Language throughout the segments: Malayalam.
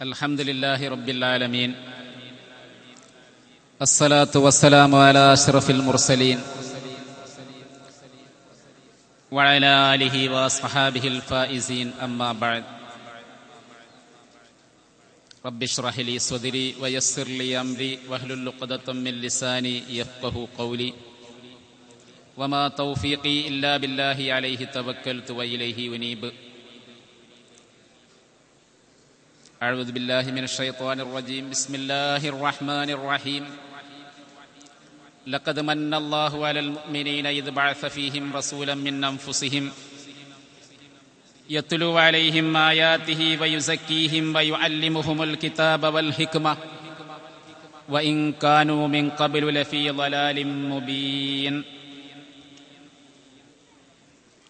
അൽഹംദുലില്ലാഹി റബ്ബിൽ ആലമീൻ അസ്സലാത്തു വസ്സലാമു അലാ അഷ്റഫിൽ മുർസലീൻ വഅലാ ആലിഹി വസ്ഹബിഹിൽ ഫായിസീൻ അമ്മാ ബഅദ് റബ്ബി ഇശ്റഹ് ലി സ്വദ്രി വയസ്സിർ ലി അംരി വഹ്ലുൽ ഉഖ്ദതം മിൻ ലിസാനി യഫ്ഖഹു ഖൗലി വമാ തൗഫീഖി ഇല്ലാ ബില്ലാഹി അലൈഹി തവക്കൽതു വഇലൈഹി ഉനീബ്. أعوذ بالله من الشيطان الرجيم. بسم الله الرحمن الرحيم. لقد من الله على المؤمنين إذ بعث فيهم رسولا من أنفسهم يتلو عليهم آياته ويزكيهم ويعلمهم الكتاب والحكمة وإن كانوا من قبل لفي ضلال مبين.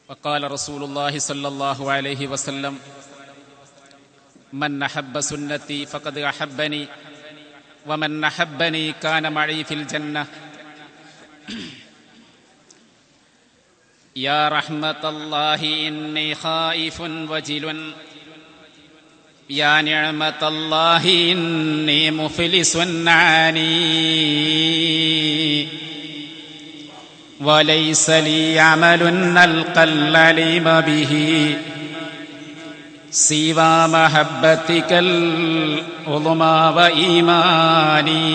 وقال رسول الله صلى الله عليه وسلم: من أحب سنتي فقد أحبني ومن أحبني كان معي في الجنة. يا رحمة الله إني خائف وجل يا نعمة الله إني مفلس عاني وليس لي عمل ألقى العليم به سوى محبتك العظمى وإيماني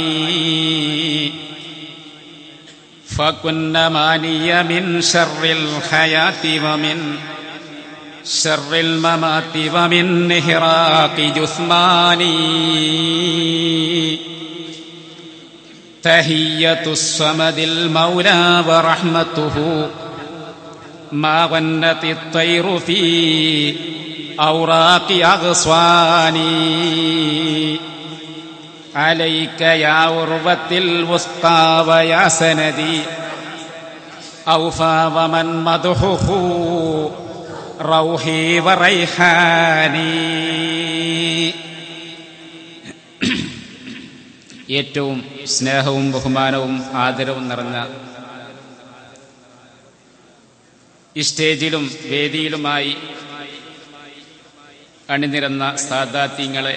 فكن ماني من شر الحياة ومن شر الممات ومن إحراق جثماني تحية الصمد المولى ورحمته ما غنت الطير في أوراق أغصاني عليك يا عروة الوثقى ويا سندي أوفى ومن مدحه روحي وريحاني. ഏറ്റവും സ്നേഹവും ബഹുമാനവും ആദരവും നിറഞ്ഞ ഈ സ്റ്റേജിലും വേദിയിലുമായി അണിനിരന്ന സാദാത്യങ്ങളെ,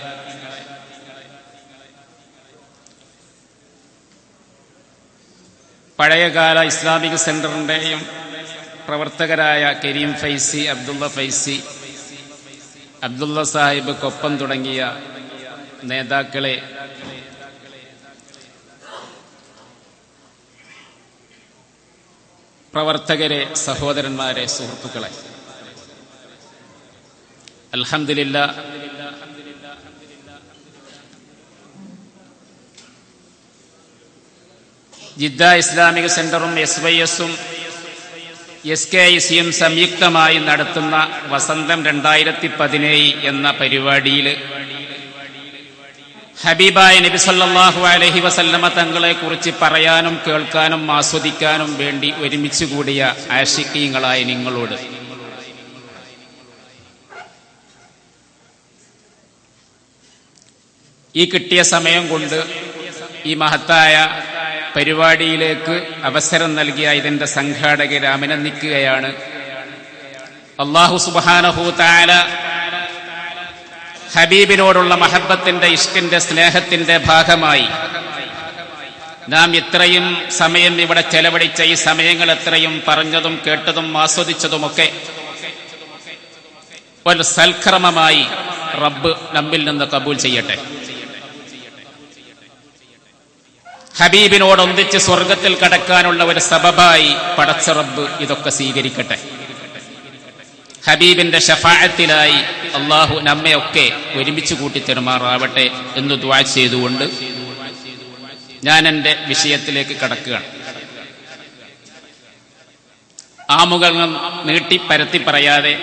പഴയകാല ഇസ്ലാമിക് സെന്ററിന്റെയും പ്രവർത്തകരായ കരീം ഫൈസി, അബ്ദുള്ള ഫൈസി, അബ്ദുള്ള സാഹിബ് കൊപ്പം തുടങ്ങിയ നേതാക്കളെ, പ്രവർത്തകരെ, സഹോദരന്മാരെ, സുഹൃത്തുക്കളെ, അൽഹംദുലില്ലാഹ് ജിദ്ദ ഇസ്ലാമിക് സെന്ററും SYS-ഉം SKIC-യും സംയുക്തമായി നടത്തുന്ന വസന്തം 2017 എന്ന പരിപാടിയിൽ ഹബീബായ നബി സല്ലല്ലാഹു അലൈഹി വസല്ലമ തങ്ങളെ കുറിച്ച് പറയാനും കേൾക്കാനും ആസ്വദിക്കാനും വേണ്ടി ഒരുമിച്ച് കൂടിയ ആശിഖീങ്ങളായ നിങ്ങളോട് ഈ കിട്ടിയ സമയം കൊണ്ട് ഈ മഹത്തായ പരിപാടിയിലേക്ക് അവസരം നൽകിയ ഇതിന്റെ സംഘാടകരെ അഭിനന്ദിക്കുകയാണ്. അല്ലാഹു സുബ്ഹാനഹു തആല ഹബീബിനോടുള്ള മഹബത്തിന്റെ, ഇഷ്കിന്റെ, സ്നേഹത്തിന്റെ ഭാഗമായി നാം ഇത്രയും സമയം ഇവിടെ ചെലവഴിച്ച ഈ സമയങ്ങൾ എത്രയും പറഞ്ഞതും കേട്ടതും ആസ്വദിച്ചതുമൊക്കെ ഒരു സൽക്രമമായി റബ്ബ് നമ്മിൽ നിന്ന് കബൂൽ ചെയ്യട്ടെ. ഹബീബിനോടൊന്നിച്ച് സ്വർഗത്തിൽ കടക്കാനുള്ള ഒരു സബബായി പടച്ച റബ്ബ് ഇതൊക്കെ സ്വീകരിക്കട്ടെ. ഹബീബിന്റെ ശഫാഅത്തിലായി അള്ളാഹു നമ്മയൊക്കെ ഒരുമിച്ച് കൂട്ടിത്തരുമാറാവട്ടെ എന്ന് ദുആ ചെയ്തുകൊണ്ട് ഞാൻ എൻ്റെ വിഷയത്തിലേക്ക് കടക്കുകയാണ്. ആമുഖം നീട്ടി പരത്തി പറയാതെ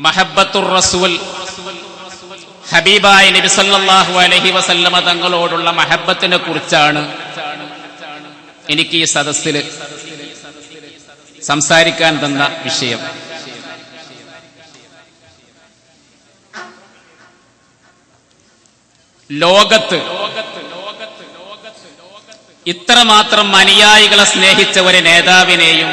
മഹബ്ബത്തുർ റസൂൽ, ഹബീബായ നബി സല്ലല്ലാഹു അലൈഹി വസല്ലമ തങ്ങളോടുള്ള മഹബ്ബത്തിനെ കുറിച്ചാണ് എനിക്ക് ഈ സദസ്സിൽ സംസാരിക്കാൻ തന്ന വിഷയം. ലോകത്ത് ഇത്രമാത്രം അനുയായികളെ സ്നേഹിച്ച ഒരു നേതാവിനെയും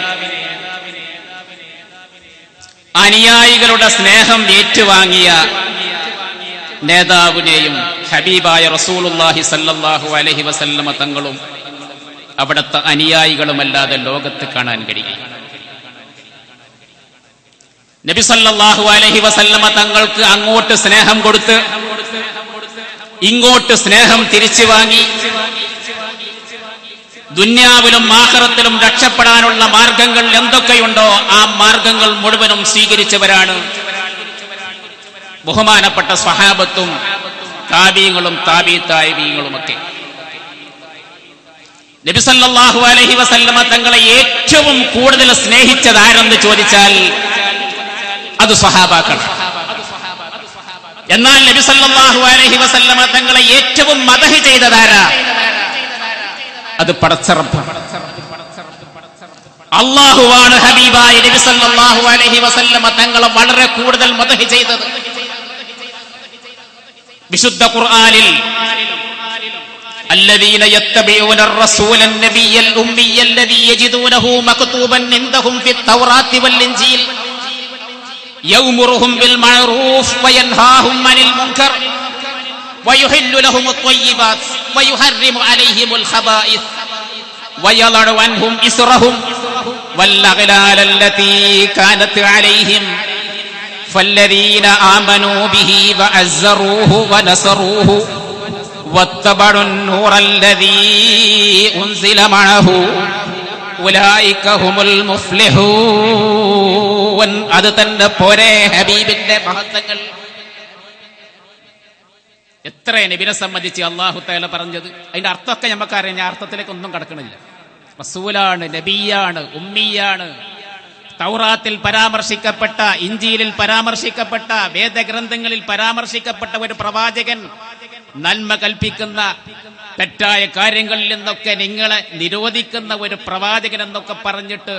അനുയായികളുടെ സ്നേഹം ഏറ്റുവാങ്ങിയ നേതാവിനെയും ഹബീബായ റസൂലുള്ളാഹി സ്വല്ലല്ലാഹു അലൈഹി വസല്ലമ തങ്ങളും അവിടുത്തെ അനുയായികളുമല്ലാതെ ലോകത്ത് കാണാൻ കഴിയും. നബി സല്ലല്ലാഹു അലൈഹി വസല്ലമ തങ്ങൾക്ക് അങ്ങോട്ട് സ്നേഹം കൊടുത്ത് ഇങ്ങോട്ട് സ്നേഹം തിരിച്ചു വാങ്ങി ദുന്യാവിലും ആഖിറത്തിലും രക്ഷപ്പെടാനുള്ള മാർഗങ്ങൾ എന്തൊക്കെയുണ്ടോ ആ മാർഗങ്ങൾ മുഴുവനും സ്വീകരിച്ചവരാണ് ബഹുമാനപ്പെട്ട സ്വഹാബത്തും താബീങ്ങളും താബീങ്ങളുമൊക്കെ. നബി സല്ലല്ലാഹു അലൈഹി വസല്ലമ തങ്ങളെ ഏറ്റവും കൂടുതൽ സ്നേഹിച്ചത് ആരെന്ന് ചോദിച്ചാൽ അത് സ്വഹാബാക്കൾ. എന്നാൽ നബി സല്ലല്ലാഹു അലൈഹി വസല്ലമ തങ്ങളെ ഏറ്റവും മദഹ് ചെയ്തതാരാ? അത് പടച്ച റബ്ബാണ്. അല്ലാഹുവാണ് ഹബീബായ നബി സല്ലല്ലാഹു അലൈഹി വസല്ലമ തങ്ങളെ വളരെ കൂടുതൽ മദഹ് ചെയ്തത്. വിശുദ്ധ ഖുർആനിൽ الذين يتبعون الرسول النبي الأمي الذي يجدونه مكتوبا عندهم في التوراة والإنجيل يأمرهم بالمعروف وينهاهم عن المنكر ويحل لهم الطيبات ويحرم عليهم الخبائث ويضع عنهم إصرهم والأغلال التي كانت عليهم فالذين آمنوا به وعزروه ونصروه واتبعوا النور الذي أنزل معه أولئك هم المفلحون. അത് തന്നെ പോരെ ഹബീബിന്റെ മഹത്വങ്ങൾ. എത്ര നബിനെ സംബന്ധിച്ച് അല്ലാഹു തആല പറഞ്ഞത്. അതിന്റെ അർത്ഥമൊക്കെ നമുക്കറിയാം. ഞാൻ അർത്ഥത്തിലേക്ക് ഒന്നും കടക്കണില്ല. റസൂലാണ്, നബിയാണ്, ഉമ്മിയാണ്. തൗറാത്തിൽ പരാമർശിക്കപ്പെട്ട, ഇഞ്ചീലിൽ പരാമർശിക്കപ്പെട്ട, വേദഗ്രന്ഥങ്ങളിൽ പരാമർശിക്കപ്പെട്ട ഒരു പ്രവാചകൻ, നന്മ കൽപ്പിക്കുന്ന, തെറ്റായ കാര്യങ്ങളിൽ നിന്നൊക്കെ നിങ്ങളെ നിരോധിക്കുന്ന ഒരു പ്രവാചകൻ എന്നൊക്കെ പറഞ്ഞിട്ട്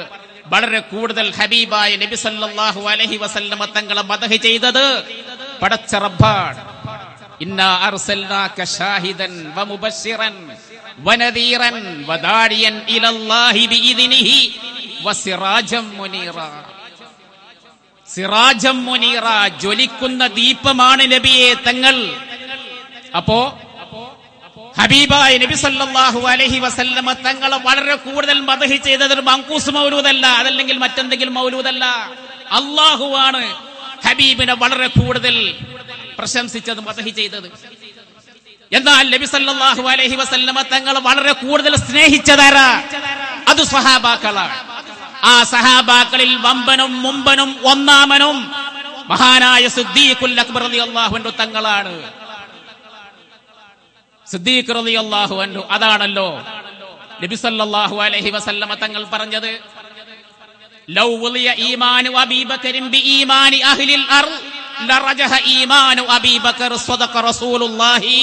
വളരെ കൂടുതൽ ഹബീബായ നബി സല്ലല്ലാഹു അലൈഹി വസല്ലമ തങ്ങളെ മദഹ് ചെയ്തത് പടച്ച റബ്ബാണ്. ഇന്നാ അർസൽനാക ഷാഹിദൻ വമുബശ്ശിറൻ വനദീറൻ വദാഇയൻ ഇലല്ലാഹി ബിഇദ്നിഹി വസിറാജം മുനീറ. സിറാജം മുനീറ, ജ്വലിക്കുന്ന ദീപമാണ് നബിയെ തങ്ങൾ. അപ്പോ ഹബീബായ നബി സല്ലല്ലാഹു അലൈഹി വസല്ലമ തങ്ങളെ വളരെ കൂടുതൽ മദഹ് ചെയ്തത് മങ്കൂസ് മൗലൂദല്ല, അതല്ലെങ്കിൽ മറ്റെന്തെങ്കിലും മൗലൂദല്ല. അല്ലാഹുവാണ് ഹബീബിനെ വളരെ കൂടുതൽ പ്രശംസിച്ചത്, മദഹ് ചെയ്തത്. എന്നാൽ നബി സല്ലല്ലാഹു അലൈഹി വസല്ലമ തങ്ങളെ വളരെ കൂടുതൽ സ്നേഹിച്ചതാരാ? അത് സ്വഹാബാക്കളാണ്. ആ സഹാബാക്കളിൽ വമ്പനും മുമ്പനും ഒന്നാമനും മഹാനായ സിദ്ദീഖുൽ അക്ബർ റളിയല്ലാഹു അൻഹു തങ്ങളാണ്. സിദ്ദീഖ് റളിയല്ലാഹു അൻഹു, അതാണല്ലോ നബി സല്ലല്ലാഹു അലൈഹി വസല്ലമ തങ്ങൾ പറഞ്ഞത്, ലൗ വലിയ ഈമാനു അബീബക്കറിൻ ബിഈമാനി അഹ്ലിൽ അർള് ലറജഹ ഈമാനു അബീബക്കർ സ്വദഖ റസൂലുള്ളാഹി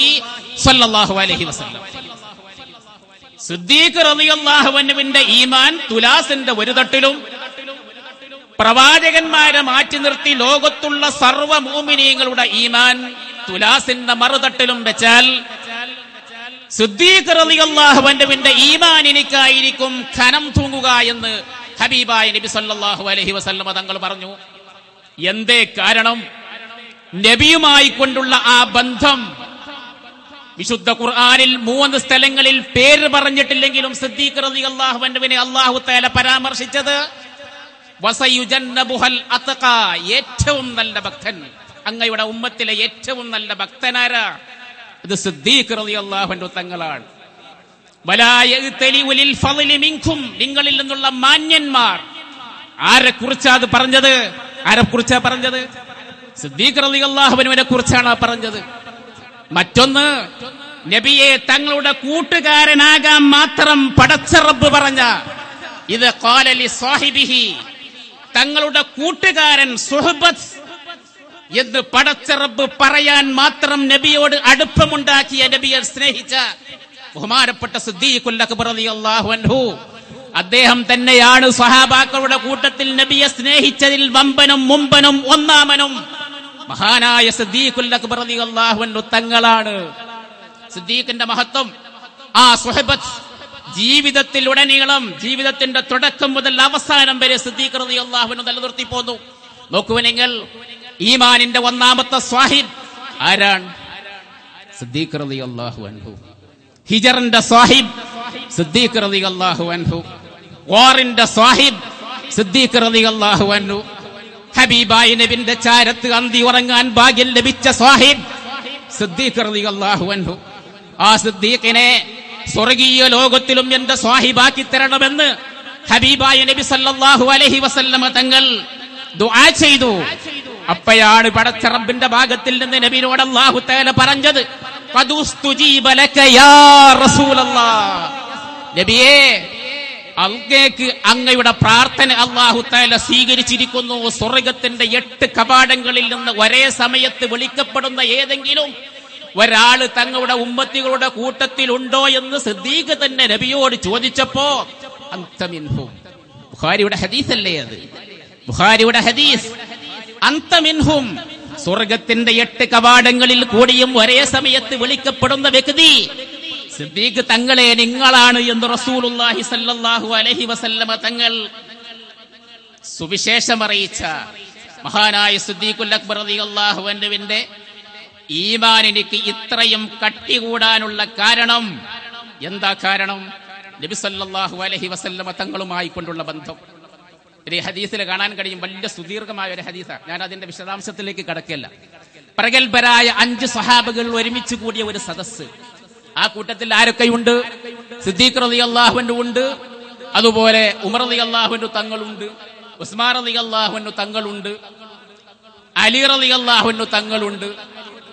സ്വല്ലല്ലാഹു അലൈഹി വസല്ലം. സിദ്ദീഖ് റളിയല്ലാഹു അൻഹുവിന്റെ ഈമാൻ തുലാസിന്റെ ഒരു തട്ടിലും പ്രവാചകന്മാരെ മാറ്റി നിർത്തി ലോകത്തുള്ള സർവ്വ മുഅ്മിനീങ്ങളുടെ ഈമാൻ തുലാസിന്റെ മറുതട്ടിലും വെച്ചാൽ സിദ്ദീഖ് റളിയല്ലാഹു അൻഹുവിന്റെ ഈമാൻ എനിക്കായിരിക്കും ഖനം തൂങ്ങുക എന്ന് ഹബീബായ നബി സല്ലല്ലാഹു അലൈഹി വസല്ലമ തങ്ങൾ പറഞ്ഞു. എന്തേ കാരണം? നബിയുമായി കൊണ്ടുള്ള ആ ബന്ധം. വിശുദ്ധ ഖുർആനിൽ 3 സ്ഥലങ്ങളിൽ പേര് പറഞ്ഞിട്ടില്ലെങ്കിലും സിദ്ദീഖ് റളിയല്ലാഹു അൻഹുവിനെ അല്ലാഹു തആല പരാമർശിച്ചത് വസയുജന്നബുഹൽ അത്ഖ, ഏറ്റവും നല്ല ഭക്തൻ. അങ്ങയുടെ ഉമ്മത്തിലെ ഏറ്റവും നല്ല ഭക്തനാരാ? ഇത് സിദ്ദീഖ് റളിയല്ലാഹു അൻഹു തങ്ങളാണ്. വലാ യഅ്തലി ഉലിൽ ഫളി മിൻകും, നിങ്ങളിൽ നിന്നുള്ള മാന്യന്മാർ. ആരെ കുറിച്ചാ അത് പറഞ്ഞത്? ആരെ കുറിച്ചാ പറഞ്ഞത്? സിദ്ദീഖ് റളിയല്ലാഹു അൻഹുവിനെ കുറിച്ചാണ് പറഞ്ഞത്. മറ്റൊന്ന്, നബിയെ തങ്ങളുടെ കൂട്ടുകാരനാകാൻ മാത്രം പടച്ച റബ്ബ് പറഞ്ഞ ഇത് ഖാല ലി സാഹിബിഹി, തങ്ങളുടെ കൂട്ടുകാരൻ സുഹബത്ത് എന്ന് പടച്ച റബ്ബ് പറയാൻ മാത്രം നബിയോട് അടുപ്പമുണ്ടാക്കിയ, നബിയെ സ്നേഹിച്ച ബഹുമാനപ്പെട്ട സിദ്ദീഖുൽ അക്ബർ റളിയല്ലാഹു അൻഹു, അദ്ദേഹം തന്നെയാണ് സ്വഹാബാക്കളുടെ കൂട്ടത്തിൽ നബിയെ സ്നേഹിച്ചതിൽ വമ്പനും മുമ്പനും ഒന്നാമനും മഹാനായ സിദ്ദീഖുൽ അക്ബർ റളിയല്ലാഹു അൻഹു തങ്ങളാണ്. സിദ്ദീഖിന്റെ മഹത്വം, ആ സുഹബത്ത് ജീവിതത്തിലുടനീളം, ജീവിതത്തിന്റെ തുടക്കം മുതൽ അവസാനം വരെ സിദ്ദീഖ് റളിയല്ലാഹു അൻഹു നിലനിർത്തി പോന്നു. നോക്കൂ നിങ്ങൾ, ഈമാനിന്റെ ഒന്നാമത്തെ സ്വാഹിദ്, ആരാണ്? സിദ്ദീഖ് റളിയല്ലാഹു അൻഹു. ഹിജറിന്റെ സാഹിബ് സിദ്ദീഖ് റളിയല്ലാഹു അൻഹു. വാറിന്റെ സാഹിബ് സിദ്ദീഖ് റളിയല്ലാഹു അൻഹു. ഹബീബായ നബിന്റെ ചാരത്ത് അന്തി ഉറങ്ങാൻ ഭാഗ്യം ലഭിച്ച സാഹിബ് സിദ്ദീഖ് റളിയല്ലാഹു അൻഹു. ആ സിദ്ദീഖിനെ സ്വർഗീയ ലോകത്തിലും എന്റെ സാഹിബാക്കി തരണമെന്ന് ഹബീബായ നബി സല്ലല്ലാഹു അലൈഹി വസല്ലമ തങ്ങൾ ദുആ ചെയ്തു. അപ്പോഴാണ് പടച്ച റബ്ബിന്റെ ഭാഗത്തിൽ നിന്ന് നബിയോട് അല്ലാഹു തആല പറഞ്ഞത്, ഖദുസ്തുജീബ ലക യാ റസൂലല്ലാഹ്. നബിയേ, അങ്ങേക്ക് അങ്ങയുടെ പ്രാർത്ഥന അല്ലാഹു തആല സ്വീകരിച്ചിരിക്കുന്നു. സ്വർഗത്തിന്റെ 8 കവാടങ്ങളിൽ നിന്ന് ഒരേ സമയത്ത് വിളിക്കപ്പെടുന്ന ഏതെങ്കിലും ഒരാള് തങ്ങളുടെ ഉമ്മത്തികളുടെ കൂട്ടത്തിലുണ്ടോ എന്ന് സിദ്ദീഖ് തന്നെ നബിയോട് ചോദിച്ചപ്പോ അന്ത മിൻഹും. ബുഖാരിയുടെ ഹദീസല്ലേ അത്? ബുഖാരിയുടെ ഹദീസ്. അന്ത മിൻഹും, സ്വർഗത്തിന്റെ 8 കവാടങ്ങളിൽ കൂടിയും ഒരേ സമയത്ത് വിളിക്കപ്പെടുന്ന വ്യക്തി സിദ്ദീഖ് തങ്ങളെ നിങ്ങളാണ് എന്ന് റസൂലുള്ളാഹി സ്വല്ലല്ലാഹു അലൈഹി വസല്ലമ തങ്ങൾ സുവിശേഷം അറിയിച്ച മഹാനായ സിദ്ദീഖുൽ അക്ബർ റളിയല്ലാഹു അൻഹുവിന്റെ ഈമാനിനിക്ക് ഇത്രയും കട്ടി കൂടാനുള്ള കാരണം എന്താ? കാരണം നബി സല്ലല്ലാഹു അലൈഹി വസല്ലമ തങ്ങളുമായി കൊണ്ടുള്ള ബന്ധം. ഈ ഹദീസിൽ കാണാൻ കഴിയും. വലിയ സുദീർഘമായ ഒരു ഹദീസാണ്. ഞാൻ അതിന്റെ വിശദാംശത്തിലേക്ക് കടക്കില്ല. പ്രഗത്ഭരായ 5 സ്വഹാബകൾ ഒരുമിച്ച് കൂടിയ ഒരു സദസ്സ്. ആ കൂട്ടത്തിൽ ആരൊക്കെയുണ്ട്? സിദ്ദീഖ് റളിയല്ലാഹു അൻഹു ഉണ്ട്, അതുപോലെ ഉമർ റളിയല്ലാഹു അൻഹു തങ്ങളുണ്ട്, ഉസ്മാൻ റളിയല്ലാഹു അൻഹു തങ്ങളുണ്ട്, അലി റളിയല്ലാഹു അൻഹു തങ്ങളുണ്ട്.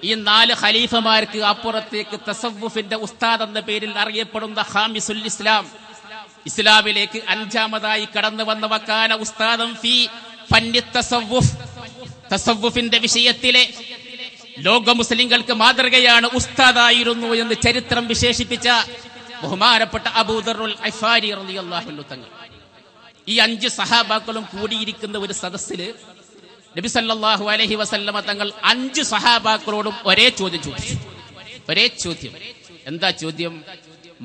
ഈ 4 ഖലീഫമാർക്ക് അപ്പുറത്തേക്ക് തസവ്വുഫിന്റെ ഉസ്താദ് എന്ന പേരിൽ അറിയപ്പെടുന്ന ഖാമിസുൽ ഇസ്ലാം, ഇസ്ലാമിലേക്ക് 5ാമതായി കടന്നു വന്ന വക്കാന ഉസ്താദം ഫി ഫന്നി തസവ്വുഫ്, തസവ്വുഫിന്റെ വിഷയത്തിലെ ലോക മുസ്ലിങ്ങൾക്ക് മാതൃകയാണ്, ഉസ്താദായിരുന്നു എന്ന് ചരിത്രം വിശേഷിപ്പിച്ച ബഹുമാനപ്പെട്ട അബൂദറുൽ ഗിഫാരി റളിയല്ലാഹു അൻഹു തങ്ങൾ. ഈ 5 സഹാബാക്കളും കൂടിയിരിക്കുന്ന ഒരു സദസ്സില് നബി സല്ലല്ലാഹു അലൈഹി വസല്ലമ തങ്ങൾ 5 സഹാബാക്കളോടും ഒരേ ചോദ്യം ചോദിച്ചു. ഒരേ ചോദ്യം. എന്താ ചോദ്യം?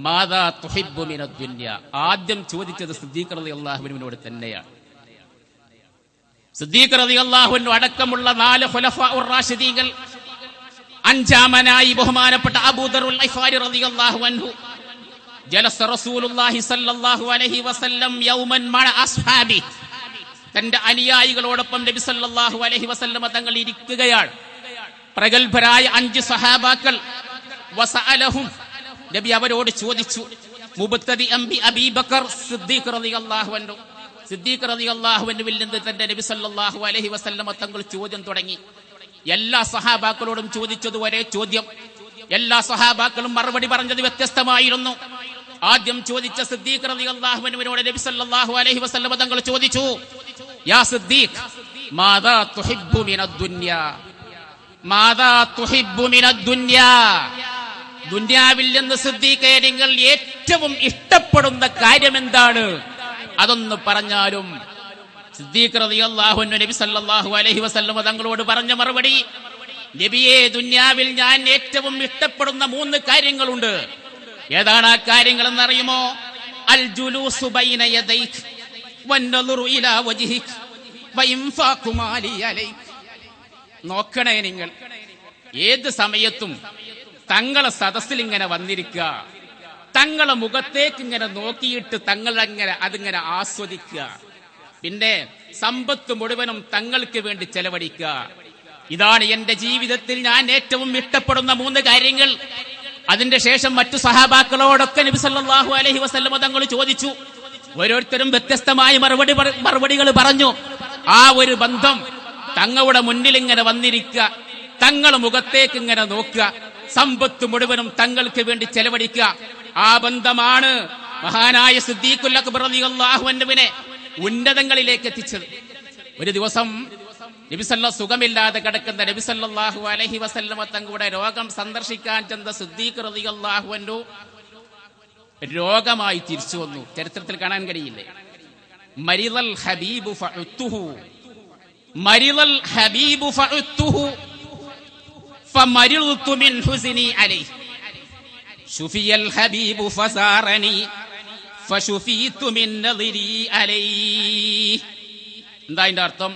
മാദാ തുഹിബ്ബു മിനദ് ദുനിയ. ആദ്യം ചോദിച്ചത് സിദ്ദീഖ് റളിയല്ലാഹു അൻഹുവിനോട് തന്നെയാണ്. സിദ്ദീഖ് റളിയല്ലാഹു അൻഹു അടക്കമുള്ള 4 ഖുലഫാഉർ റാഷിദീങ്ങൾ, 5ാമനായി ബഹുമാനപ്പെട്ട അബൂദറുൽ ഗിഫാരി റളിയല്ലാഹു അൻഹു. ജലസ റസൂലുള്ളാഹി സ്വല്ലല്ലാഹു അലൈഹി വസല്ലം യൗമൻ മഅ അസ്ഹാബി. തന്റെ അനുയായികളോടൊപ്പം നബി സല്ലല്ലാഹു അലൈഹി വസല്ലമ തങ്ങൾ ഇരിക്കുകയാണ്. പ്രഗത്ഭരായ 5 സഹാബാക്കൾ. വസഅലഹും, നബി അവരോട് ചോദിച്ചു. മുബ്തദിഅൻ ബി അബീബക്കർ സിദ്ദീഖ് റളിയല്ലാഹു അൻഹു. സിദ്ദീഖ് റളിയല്ലാഹു അൻഹുവിൽ നിന്ന് തന്നെ നബി സല്ലല്ലാഹു അലൈഹി വസല്ലമ തങ്ങൾ ചോദ്യം തുടങ്ങി. എല്ലാ സഹാബാക്കളോടും ചോദിച്ചത് ഒരേ ചോദ്യം. എല്ലാ സഹാബാക്കളും മറുപടി പറഞ്ഞത് വ്യത്യസ്തമായിരുന്നു. ആദ്യം ചോദിച്ച സിദ്ദീഖ് റളിയല്ലാഹു അൻഹുവിനോട് നബി സല്ലല്ലാഹു അലൈഹി വസല്ലമ തങ്ങൾ ചോദിച്ചു, യാ സിദ്ദീഖ്, മാദാ തുഹിബ്ബു മിനദ് ദുനിയ. മാദാ തുഹിബ്ബു മിനദ് ദുനിയ. ദുനിയാവിൽ നിന്ന് സിദ്ദീഖേ നിങ്ങൾ ഏറ്റവും ഇഷ്ടപ്പെടുന്ന കാര്യം എന്താണ്? അതൊന്ന് പറഞ്ഞാലും. സിദ്ദീഖ് റളിയല്ലാഹു അൻഹു നബി സല്ലല്ലാഹു അലൈഹി വസല്ലമ തങ്ങളോട് പറഞ്ഞ മറുപടി, നബിയെ, ദുനിയാവിൽ ഞാൻ ഏറ്റവും ഇഷ്ടപ്പെടുന്ന 3 കാര്യങ്ങളുണ്ട്. ഏതാണ് ആ കാര്യങ്ങൾ എന്നറിയുമോ? അൽ ജുലൂസു ബൈന യദൈക് വന്നദുറു ഇലാ വജ്ഹിക് വഇൻഫാഖു മാലി അലൈക്. നോക്കണേ, നിങ്ങൾ ഏത് സമയത്തും തങ്ങളെ സദസ്സിൽ ഇങ്ങനെ വന്നിരിക്കുക, തങ്ങളെ മുഖത്തേക്ക് ഇങ്ങനെ നോക്കിയിട്ട് തങ്ങളങ്ങനെ അതിങ്ങനെ ആസ്വദിക്കുക, പിന്നെ സമ്പത്ത് മുഴുവനും തങ്ങൾക്ക് വേണ്ടി ചെലവഴിക്കുക. ഇതാണ് എന്റെ ജീവിതത്തിൽ ഞാൻ ഏറ്റവും ഇഷ്ടപ്പെടുന്ന 3 കാര്യങ്ങൾ. അതിന്റെ ശേഷം മറ്റു സഹാബാക്കളോടൊക്കെ നബി സല്ലല്ലാഹു അലൈഹി വസല്ലമ തങ്ങൾ ചോദിച്ചു. ഓരോരുത്തരും വ്യത്യസ്തമായ മറുപടികൾ പറഞ്ഞു. ആ ഒരു ബന്ധം, തങ്ങളുടെ മുന്നിൽ ഇങ്ങനെ വന്നിരിക്കുക, തങ്ങളുടെ മുഖത്തേക്ക് ഇങ്ങനെ നോക്കുക, സമ്പത്ത് മുഴുവനും തങ്ങൾക്ക് വേണ്ടി ചെലവഴിക്കുക, ആ ബന്ധമാണ് മഹാനായ സിദ്ദീഖുൽ അക്ബർ റളിയല്ലാഹു അൻഹുവിനെ ഉന്നതങ്ങളിലേക്ക് എത്തിച്ചത്. ഒരു ദിവസം സുഖമില്ലാതെ കിടക്കുന്ന നബി സല്ലല്ലാഹു അലൈഹി വസല്ലമ തങ്ങളുടെ രോഗം സന്ദർശിക്കാൻ ചെന്ന സിദ്ദീഖ് റളിയല്ലാഹു അൻഹു രോഗമായി തിരിച്ചു വന്നു. ചരിത്രത്തിൽ കാണാൻ കഴിയില്ലേ? മരിദൽ ഹബീബു ഫഉത്തുഹു, മരിദൽ ഹബീബു ഫഉത്തുഹു ഫമരിൽതു മിൻ ഹുസ്നി അലൈഹി ശുഫിയൽ ഹബീബു ഫസാറനി ഫശുഫീതു മിൻ നദിരി അലൈഹി. എന്താ അതിന്റെ അർത്ഥം?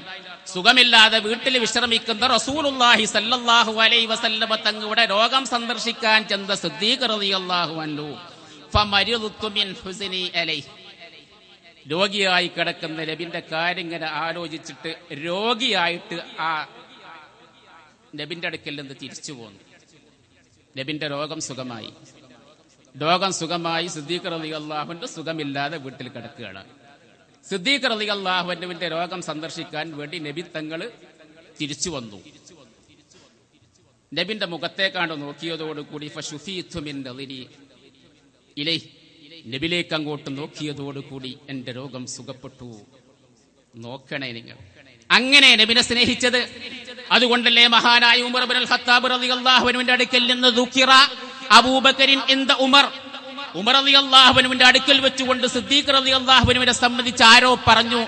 സുഖമില്ലാതെ വീട്ടിൽ വിശ്രമിക്കുന്ന റസൂലുള്ളാഹി സല്ലല്ലാഹു അലൈഹി വസല്ലമ തങ്ങളുടെ രോഗം സന്ദർശിക്കാൻ ചെന്ന സിദ്ദീഖ് റളിയല്ലാഹു അൻഹു ഫമരിദതു മിൻ ഹുസ്നി അലൈഹി. രോഗിയായി കിടക്കുന്ന നബിന്റെ കാര്യം ഇങ്ങനെ ആലോചിച്ചിട്ട് രോഗിയായിട്ട് ആ നബിന്റെ അടുക്കൽ നിന്ന് തിരിച്ചു പോന്നു. നബിന്റെ രോഗം സുഖമായി. സിദ്ദീഖ് റളിയല്ലാഹു അൻഹു സുഖമില്ലാതെ വീട്ടിൽ കിടക്കുകയാണ്. സിദ്ദീഖ് റളിയല്ലാഹു അൻഹുവിന്റെ രോഗം സന്ദർശിക്കാൻ വേണ്ടി നബി തങ്ങള് തിരിച്ചു വന്നു. നബിന്റെ മുഖത്തേക്കാണ്ട് നോക്കിയതോടുകൂടി ഫശുഫീതു മിൻ നളിരി ഇലൈഹി, നബിലേക്ക് അങ്ങോട്ട് നോക്കിയതോടുകൂടി എന്റെ രോഗം സുഖപ്പെട്ടു. നോക്കണേ നിങ്ങൾ, അങ്ങനെ നബിനെ സ്നേഹിച്ചത്. അതുകൊണ്ടല്ലേ മഹാനായ ഉമർ ഇബ്നുൽ ഖത്താബ് റളിയല്ലാഹു അൻഹുവിന്റെ അടുക്കൽ നിന്ന് ദുഖിറ അബൂബക്കറിൻ ഇൻദ ഉമർ റളിയല്ലാഹു അൻഹുവിന്റെ അടുക്കൽ വെച്ചുകൊണ്ട് സിദ്ദീഖ് റളിയല്ലാഹു അൻഹുവിനെ സംബന്ധിച്ച് ആരോ പറഞ്ഞു,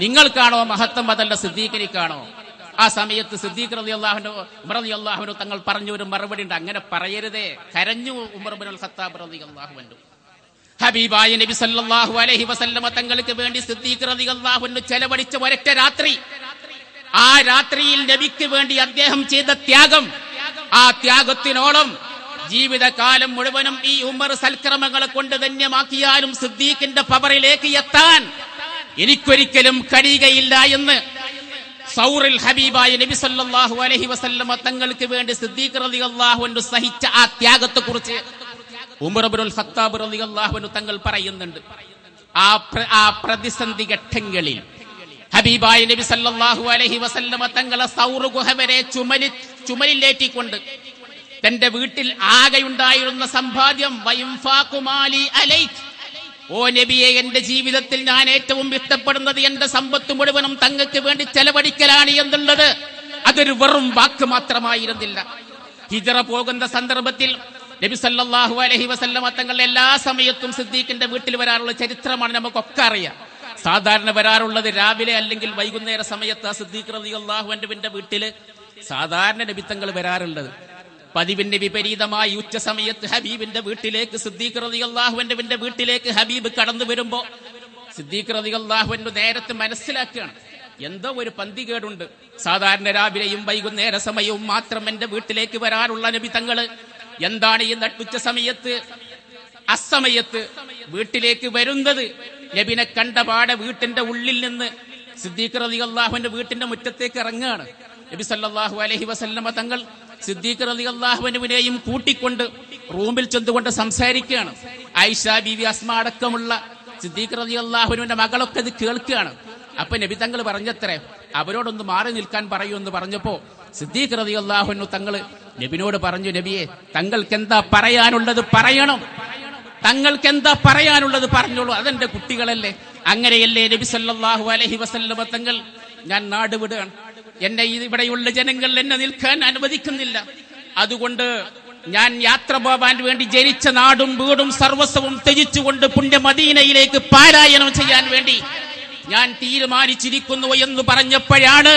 നിങ്ങൾക്കാണോ മഹത്വം അതല്ല സിദ്ദീഖിനിക്കാണോ? ആ സമയത്ത് സിദ്ദീഖ് റളിയല്ലാഹു അൻഹു ഉമർ റളിയല്ലാഹു അൻഹു തങ്ങൾ പറഞ്ഞ ഒരു മറുപടി ഉണ്ട്, അങ്ങനെ പറയരുതേ. കരഞ്ഞു ഉമർ ഇബ്നുൽ ഖത്താബ് റളിയല്ലാഹു അൻഹു. ഹബീബായ നബി സല്ലല്ലാഹു അലൈഹി വസല്ലമ തങ്ങൾക്ക് വേണ്ടി സിദ്ദീഖ് റളിയല്ലാഹു അൻഹു ചെലവഴിച്ച ഒരൊറ്റ രാത്രി, ആ രാത്രിയിൽ നബിക്ക് വേണ്ടി അദ്ദേഹം ചെയ്ത ത്യാഗം, ആ ത്യാഗത്തിനോളം ജീവിതകാലം മുഴുവനും ഈ ഉമർ സൽക്രമങ്ങളെ കൊണ്ട് ധന്യമാക്കിയാലും സിദ്ദീഖിന്റെ പവറിലേക്ക് എത്താൻ എനിക്കൊരിക്കലും കഴിയുകയില്ല എന്ന് സൗറിൽ ഹബീബായ നബി സല്ലല്ലാഹു അലൈഹി വസല്ലമ തങ്ങൾക്ക് വേണ്ടി സിദ്ദീഖ് റളിയല്ലാഹു അൻഹു സഹിച്ച ആ ത്യാഗത്തെ കുറിച്ച് ഉമർ ഇബ്നുൽ ഖത്താബ് റളിയല്ലാഹു അൻഹു തങ്ങൾ പറയുന്നുണ്ട്. ആ പ്രതിസന്ധി ഘട്ടങ്ങളിൽ ഹബീബായ നബി സല്ലല്ലാഹു അലൈഹി വസല്ലമ തങ്ങളെ സൗർ ഗുഹ വരെ ചുമലിലേറ്റിക്കൊണ്ട് തന്റെ വീട്ടിൽ ആകെയുണ്ടായിരുന്ന സമ്പാദ്യം വയംഫാഖുമാലി അലൈക്, ഓ നബിയെ, എന്റെ ജീവിതത്തിൽ ഞാൻ ഏറ്റവും ഇഷ്ടപ്പെടുന്നത് എന്റെ സമ്പത്ത് മുഴുവനും തങ്ങൾക്ക് വേണ്ടി ചെലവഴിക്കലാണ് എന്നുള്ളത് അതൊരു വെറും വാക്ക് മാത്രമായിരുന്നില്ല. ഹിജറ പോകുന്ന സന്ദർഭത്തിൽ നബി സല്ലല്ലാഹു അലൈഹി വസല്ലമ തങ്ങൾ എല്ലാ സമയത്തും സിദ്ദീഖിന്റെ വീട്ടിൽ വരാറുള്ള ചരിത്രമാണ് നമുക്കൊക്കെ അറിയാം. സാധാരണ വരാറുള്ളത് രാവിലെ അല്ലെങ്കിൽ വൈകുന്നേര സമയത്ത്. സിദ്ദീഖ് റളിയല്ലാഹു അൻഹുവിന്റെ വീട്ടില് സാധാരണ നബി തങ്ങൾ വരാറുള്ളത്. പതിവിന്റെ വിപരീതമായി ഉച്ച സമയത്ത് ഹബീബിന്റെ വീട്ടിലേക്ക് സിദ്ദീഖ് റളിയല്ലാഹു അൻഹുവിന്റെ വീട്ടിലേക്ക് ഹബീബ് കടന്നു വരുമ്പോ സിദ്ദീഖ് റളിയല്ലാഹു അൻഹു നേരത്തെ മനസ്സിലാക്കുകയാണ്, എന്തോ ഒരു പന്തികേടുണ്ട്. സാധാരണ രാവിലെയും വൈകുന്നേര സമയവും മാത്രം എന്റെ വീട്ടിലേക്ക് വരാറുള്ള നബി തങ്ങള് എന്താണ് ഈ നട്ടുച്ച സമയത്ത് അസമയത്ത് വീട്ടിലേക്ക് വരുന്നത്? നബിനെ കണ്ടപാടെ വീട്ടിന്റെ ഉള്ളിൽ നിന്ന് സിദ്ദീഖ് റളിയല്ലാഹു അൻഹു വീട്ടിന്റെ മുറ്റത്തേക്ക് ഇറങ്ങുകയാണ്. നബി സല്ലല്ലാഹു അലൈഹി വസല്ലമ തങ്ങൾ സിദ്ദീഖ് റളിയല്ലാഹു അൻഹുവിനെയും കൂട്ടിക്കൊണ്ട് റൂമിൽ ചെന്നുകൊണ്ട് സംസാരിക്കുകയാണ്. ആയിഷ ബീവി അസ്മ അടക്കമുള്ള സിദ്ദീഖ് റളിയല്ലാഹു അൻഹുവിന്റെ മകളൊക്കെ ഇത് കേൾക്കുകയാണ്. അപ്പൊ നബി തങ്ങൾ പറഞ്ഞത്രേ, അവരോടൊന്ന് മാറി നിൽക്കാൻ പറയൂ എന്ന് പറഞ്ഞപ്പോ സിദ്ദീഖ് റളിയല്ലാഹു അൻഹു തങ്ങൾ നബിനോട് പറഞ്ഞു, നബിയെ, തങ്ങൾക്ക് എന്താ പറയാനുള്ളത് പറയണം, തങ്ങൾക്ക് എന്താ പറയാനുള്ളത് പറഞ്ഞോളൂ, അതെന്റെ കുട്ടികളല്ലേ. അങ്ങനെയല്ലേ നബി സല്ലല്ലാഹു അലൈഹി വസല്ലമ തങ്ങൾ, ഞാൻ നാട് വിടുകയാണ്, എന്നെ ഇവിടെയുള്ള ജനങ്ങൾ എന്നെ നിൽക്കാൻ അനുവദിക്കുന്നില്ല, അതുകൊണ്ട് ഞാൻ യാത്ര പോകാൻ വേണ്ടി ജനിച്ച നാടും വീടും സർവസ്വവും ത്യജിച്ചുകൊണ്ട് പുണ്യ മദീനയിലേക്ക് പാലായനം ചെയ്യാൻ വേണ്ടി ഞാൻ തീരുമാനിച്ചിരിക്കുന്നു എന്ന് പറഞ്ഞപ്പോഴാണ്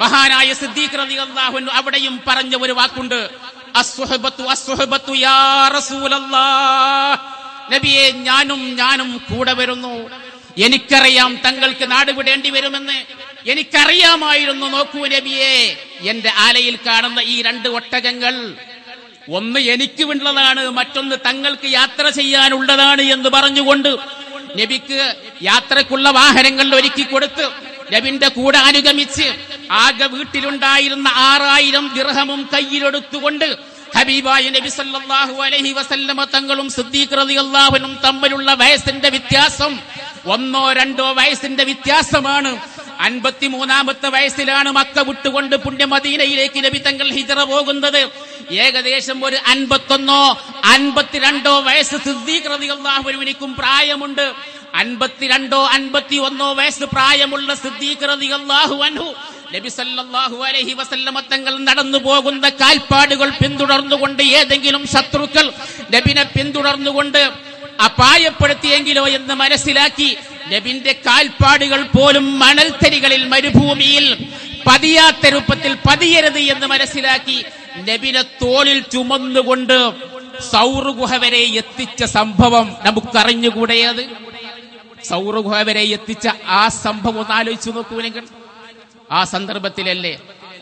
മഹാനായ സിദ്ദീഖ് റളിയല്ലാഹു അൻഹു അവിടെയും പറഞ്ഞ ഒരു വാക്കുണ്ട്, അസ്സുഹബത്തു അസ്സുഹബത്തു യാ റസൂലല്ലാഹ്, നബിയെ, ഞാനും കൂടെ വരുന്നു. എനിക്കറിയാം തങ്ങൾക്ക് നാട് വിടേണ്ടി വരുമെന്ന്, എനിക്കറിയാമായിരുന്നു. നോക്കൂ നബിയെ, എന്റെ ആലയിൽ കാണുന്ന ഈ 2 ഒട്ടകങ്ങൾ, ഒന്ന് എനിക്ക് ഉള്ളതാണ്, മറ്റൊന്ന് തങ്ങൾക്ക് യാത്ര ചെയ്യാനുള്ളതാണ് എന്ന് പറഞ്ഞുകൊണ്ട് നബിക്ക് യാത്രക്കുള്ള വാഹനങ്ങൾ ഒരുക്കി കൊടുത്ത് നബിന്റെ കൂടെ അനുഗമിച്ച് ആകെ വീട്ടിലുണ്ടായിരുന്ന 6000 ദിർഹമും കയ്യിലെടുത്തുകൊണ്ട് ഹബീബായ നബി സല്ലല്ലാഹു അലൈഹി വസല്ലമ തങ്ങളും സിദ്ദീഖ് റളിയല്ലാഹു അൻഹു തമ്മിലുള്ള വയസ്സിന്റെ വ്യത്യാസം 1 or 2 വയസ്സിന്റെ വ്യത്യാസമാണ്. 53-ാമത്തെ വയസ്സിലാണ് മക്ക വിട്ടുകൊണ്ട് പുണ്യ മദീനയിലേക്ക് നബി തങ്ങൾ ഹിജറ പോകുന്നത്. ഏകദേശം ഒരു 51 or 52 വയസ്സ് സിദ്ദീഖ് റളിയല്ലാഹു അൻഹുവിനും പ്രായമുണ്ട്. 52 or 51 വയസ്സ് പ്രായമുള്ള സിദ്ദീഖ് റളിയല്ലാഹു അൻഹു നബി സല്ലല്ലാഹു അലൈഹി വസല്ലമ തങ്ങൾ നടന്നു പോകുന്ന കാൽപ്പാടുകൾ പിന്തുടർന്നുകൊണ്ട് ഏതെങ്കിലും ശത്രുക്കൾ നബിനെ പിന്തുടർന്നുകൊണ്ട് അപായപ്പെടുത്തിയെങ്കിലോ എന്ന് മനസ്സിലാക്കി നബിന്റെ കാൽപ്പാടുകൾ പോലും മണൽത്തരികളിൽ മരുഭൂമിയിൽ പതിയാത്ത രൂപത്തിൽ പതിയരുത് എന്ന് മനസ്സിലാക്കി നബിനെ തോളിൽ ചുമന്നുകൊണ്ട് സൗർ ഗുഹ വരെ എത്തിച്ച സംഭവം നമുക്കറിഞ്ഞുകൂടെയത്? സൗർ ഗുഹ വരെ എത്തിച്ച ആ സംഭവം ഒന്ന് ആലോചിച്ചു നോക്കൂ നിങ്ങൾ. ആ സന്ദർഭത്തിലല്ലേ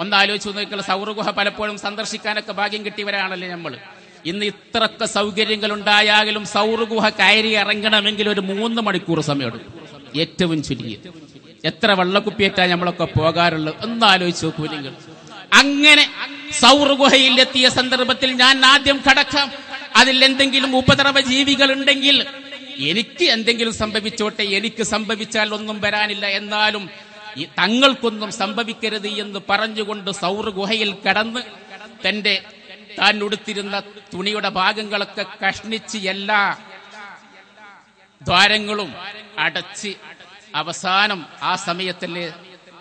ഒന്നാലോചിച്ച് നോക്കിയുള്ള സൗർ ഗുഹ പലപ്പോഴും സന്ദർശിക്കാനൊക്കെ ഭാഗ്യം കിട്ടിയവരാണല്ലേ നമ്മൾ. ഇന്ന് ഇത്രയൊക്കെ സൗകര്യങ്ങൾ ഉണ്ടായാലും സൗർ ഗുഹ കയറി ഇറങ്ങണമെങ്കിൽ ഒരു 3 മണിക്കൂർ സമയമെടുക്കും, ഏറ്റവും ചുരുങ്ങിയത്. എത്ര വെള്ളക്കുപ്പിയേറ്റാ നമ്മളൊക്കെ പോകാറുള്ളത് ഒന്നാലോചിച്ച് നോക്കൂ നിങ്ങൾ. അങ്ങനെ സൗർ ഗുഹയിൽ എത്തിയ സന്ദർഭത്തിൽ ഞാൻ ആദ്യം കടക്കാം, അതിൽ എന്തെങ്കിലും ഉപദ്രവ ജീവികൾ ഉണ്ടെങ്കിൽ എനിക്ക് എന്തെങ്കിലും സംഭവിച്ചോട്ടെ, എനിക്ക് സംഭവിച്ചാൽ ഒന്നും വരാനില്ല, എന്നാലും തങ്ങൾക്കൊന്നും സംഭവിക്കരുത് എന്ന് പറഞ്ഞുകൊണ്ട് സൗർ ഗുഹയിൽ കടന്ന് താൻ ഉടുത്തിരുന്ന തുണിയുടെ ഭാഗങ്ങളൊക്കെ കഷ്ണിച്ച് എല്ലാ ദ്വാരങ്ങളും അടച്ച് അവസാനം ആ സമയത്തല്ലേ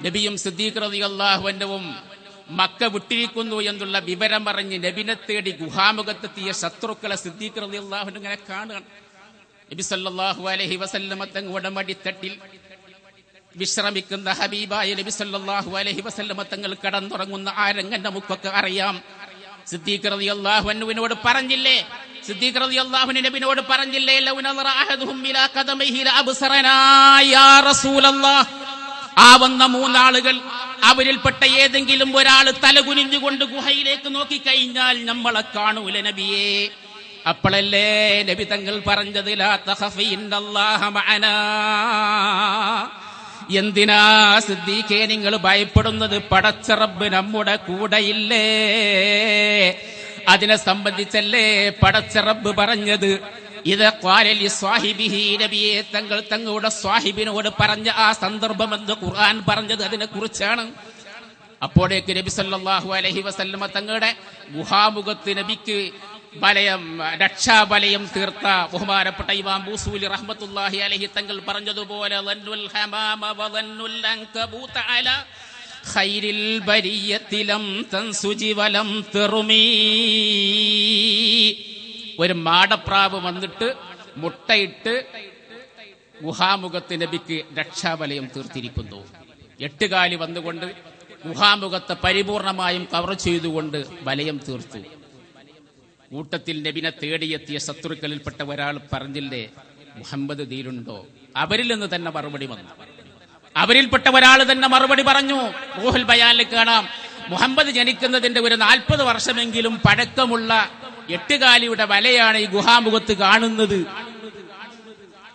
നബിയും സിദ്ദീഖ് റളിയല്ലാഹു അൻഹുവും മക്ക വിട്ടിരിക്കുന്നു എന്നുള്ള വിവരം അറിഞ്ഞ് നബിനെ തേടി ഗുഹാമുഖത്തെത്തിയ ശത്രുക്കളെ സിദ്ദീഖ് റളിയല്ലാഹു അൻഹു ഇങ്ങനെ കാണുകയാണ്. നബി സല്ലല്ലാഹു അലൈഹി വസല്ലമ തങ്ങളുടെ മടിത്തട്ടിൽ വിശ്രമിക്കുന്ന ഹബീബായ നബി സല്ലല്ലാഹു അലൈഹി വസല്ലമ തങ്ങൾ കടന്നുറങ്ങുന്ന ആ രംഗം നമുക്കൊക്കെ അറിയാം. സിദ്ദീഖ് റളിയല്ലാഹു അൻഹുവിനോട് പറഞ്ഞില്ലേ, സിദ്ദീഖ് റളിയല്ലാഹു അൻഹു നബിയോട് പറഞ്ഞില്ലേ, ലൗ നദറ അഹദുഹും ഇലാ ഖദമൈഹി ലഅബ്സറനാ യാ റസൂലല്ലാഹ്. ആ വന്ന 3 ആളുകൾ അവരിൽപ്പെട്ട ഏതെങ്കിലും ഒരാൾ തലകുനിഞ്ഞുകൊണ്ട് ഗുഹയിലേക്ക് നോക്കിക്കഴിഞ്ഞാൽ നമ്മളെ കാണൂല നബിയേ. അപ്പോഴല്ലേ നബി തങ്ങൾ പറഞ്ഞത് ലാ തഖഫി ഇന്നല്ലാഹ മഅനാ. എന്തിനാ സിദ്ദീഖേ നിങ്ങൾ ഭയപ്പെടുന്നത്? പടച്ച റബ്ബ് നമ്മുടെ കൂടെയില്ലേ? അതിനെ സംബന്ധിച്ചല്ലേ പടച്ച റബ്ബ് പറഞ്ഞത്. ഇത് ഖാലലി സ്വാഹിബിഹി, നബിയെ തങ്ങളുടെ സ്വാഹിബിനോട് പറഞ്ഞ ആ സന്ദർഭം എന്ന് ഖുർആൻ പറഞ്ഞത് അതിനെ കുറിച്ചാണ്. അപ്പോഴേക്ക് നബി സല്ലല്ലാഹു അലൈഹി വസല്ലമ തങ്ങളുടെ ഗുഹാമുഖത്ത് നബിക്ക് രക്ഷാബലയം തീർത്ത ബഹുമാനപ്പെട്ട ഇമാം ബൂസൂലി റഹ്മത്തുള്ളാഹി അലൈഹി തങ്ങൾ പറഞ്ഞതുപോലെ ളന്നുൽ ഹമാമ വളന്നുൽ അൻകബൂത അല ഖൈരിൽ ബരിയത്തി ലം തൻസുജി വലം തറുമീ. ഒരു മാടപ്രാവ് വന്നിട്ട് മുട്ടയിട്ട് ഗുഹാമുഖത്ത് നബിക്ക് രക്ഷാബലയം തീർത്തിരിക്കുന്നു. 8 കാലി വന്നുകൊണ്ട് ഗുഹാമുഖത്തെ പരിപൂർണമായും കവർ ചെയ്തുകൊണ്ട് വലയം തീർത്തു. കൂട്ടത്തിൽ നബിനെ തേടിയെത്തിയ ശത്രുക്കളിൽപ്പെട്ട ഒരാൾ പറഞ്ഞില്ലേ, മുഹമ്മദ് ദീനുണ്ടോ? അവരിൽ നിന്ന് തന്നെ മറുപടി വന്നു. അവരിൽപ്പെട്ട ഒരാൾ തന്നെ മറുപടി പറഞ്ഞു. റൂഹുൽ ബയാനിൽ കാണാം, മുഹമ്മദ് ജനിക്കുന്നതിന്റെ ഒരു 40 വർഷമെങ്കിലും പഴക്കമുള്ള 8 കാലിയുടെ വലയാണ് ഈ ഗുഹാമുഖത്ത് കാണുന്നത്.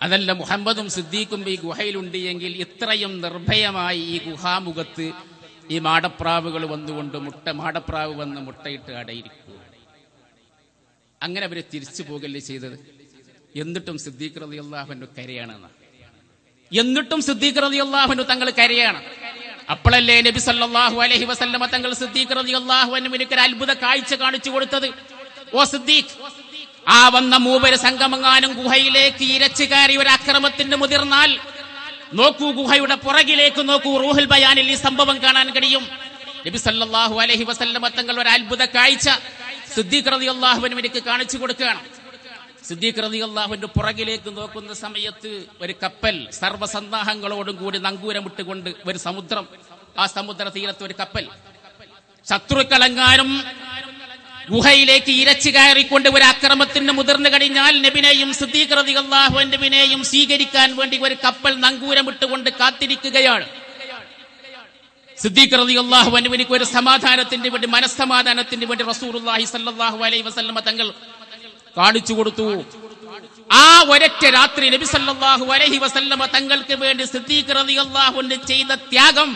അതല്ല, മുഹമ്മദും സിദ്ദീഖും ഈ ഗുഹയിലുണ്ട് എങ്കിൽ ഇത്രയും നിർഭയമായി ഈ ഗുഹാമുഖത്ത് ഈ മാടപ്രാവുകൾ വന്നുകൊണ്ട് മാടപ്രാവ് വന്ന് മുട്ടയിട്ട് അടയിരിക്കൂ. അങ്ങനെ അവര് തിരിച്ചു പോകല്ലേ ചെയ്തത്. എന്നിട്ടും സിദ്ദീഖ് റളിയല്ലാഹു അൻഹു കരയാണെന്ന്. എന്നിട്ടും സിദ്ദീഖ് റളിയല്ലാഹു അൻഹു തങ്ങൾ കരയാണ്. അപ്പോഴല്ലേ നബി സല്ലല്ലാഹു അലൈഹി വസല്ലമ തങ്ങൾ സിദ്ദീഖ് റളിയല്ലാഹു അൻഹുവിന് ഒരു അത്ഭുത കാഴ്ച കാണിച്ചു കൊടുത്തത്. ഓ സിദ്ദീഖ്, ആ വന്ന 3 സംഗമങ്ങാനും ഗുഹയിലേക്ക് ഇരച്ചു കയറി ഒരു അക്രമത്തിന് മുതിർന്നാൽ നോക്കൂ, ഗുഹയുടെ പുറകിലേക്ക് നോക്കൂ. റൂഹുൽ ബയാനിൽ ഈ സംഭവം കാണാൻ കഴിയും. നബി സല്ലല്ലാഹു അലൈഹി വസല്ലമ തങ്ങൾ ഒരു അത്ഭുത കാഴ്ച സിദ്ദീഖ് റളിയല്ലാഹു അൻഹുവിനെ കാണിച്ചു കൊടുക്കുകയാണ്. സിദ്ദീഖ് റളിയല്ലാഹു അൻഹു പുറകിലേക്ക് നോക്കുന്ന സമയത്ത് ഒരു കപ്പൽ സർവ്വസന്നാഹങ്ങളോടും കൂടി നങ്കൂരമിട്ടുകൊണ്ട് ഒരു സമുദ്രം, ആ സമുദ്ര തീരത്ത് ഒരു കപ്പൽ. ശത്രുക്കളെങ്ങാനും ഗുഹയിലേക്ക് ഇരച്ചു കയറിക്കൊണ്ട് ഒരു അക്രമത്തിന് മുതിർന്നു കഴിഞ്ഞാൽ നബിനെയും സിദ്ദീഖ് റളിയല്ലാഹു അൻഹുവിനെയും സ്വീകരിക്കാൻ വേണ്ടി ഒരു കപ്പൽ നങ്കൂരമിട്ടുകൊണ്ട് കാത്തിരിക്കുകയാണ്. സിദ്ദീഖ് റളിയല്ലാഹു അൻഹുവിന് ഒരു സമാധാനത്തിന് വേണ്ടി, മനസ്സമാധാനത്തിന് വേണ്ടി റസൂലുള്ളാഹി സ്വല്ലല്ലാഹു അലൈഹി വസല്ലമ തങ്ങൾ കാണിച്ചു കൊടുത്തു. ആ ഒരൊറ്റ രാത്രി നബി സല്ലല്ലാഹു അലൈഹി വസല്ലമ തങ്ങൾക്ക് വേണ്ടി സിദ്ദീഖ് റളിയല്ലാഹു അൻഹു ചെയ്ത ത്യാഗം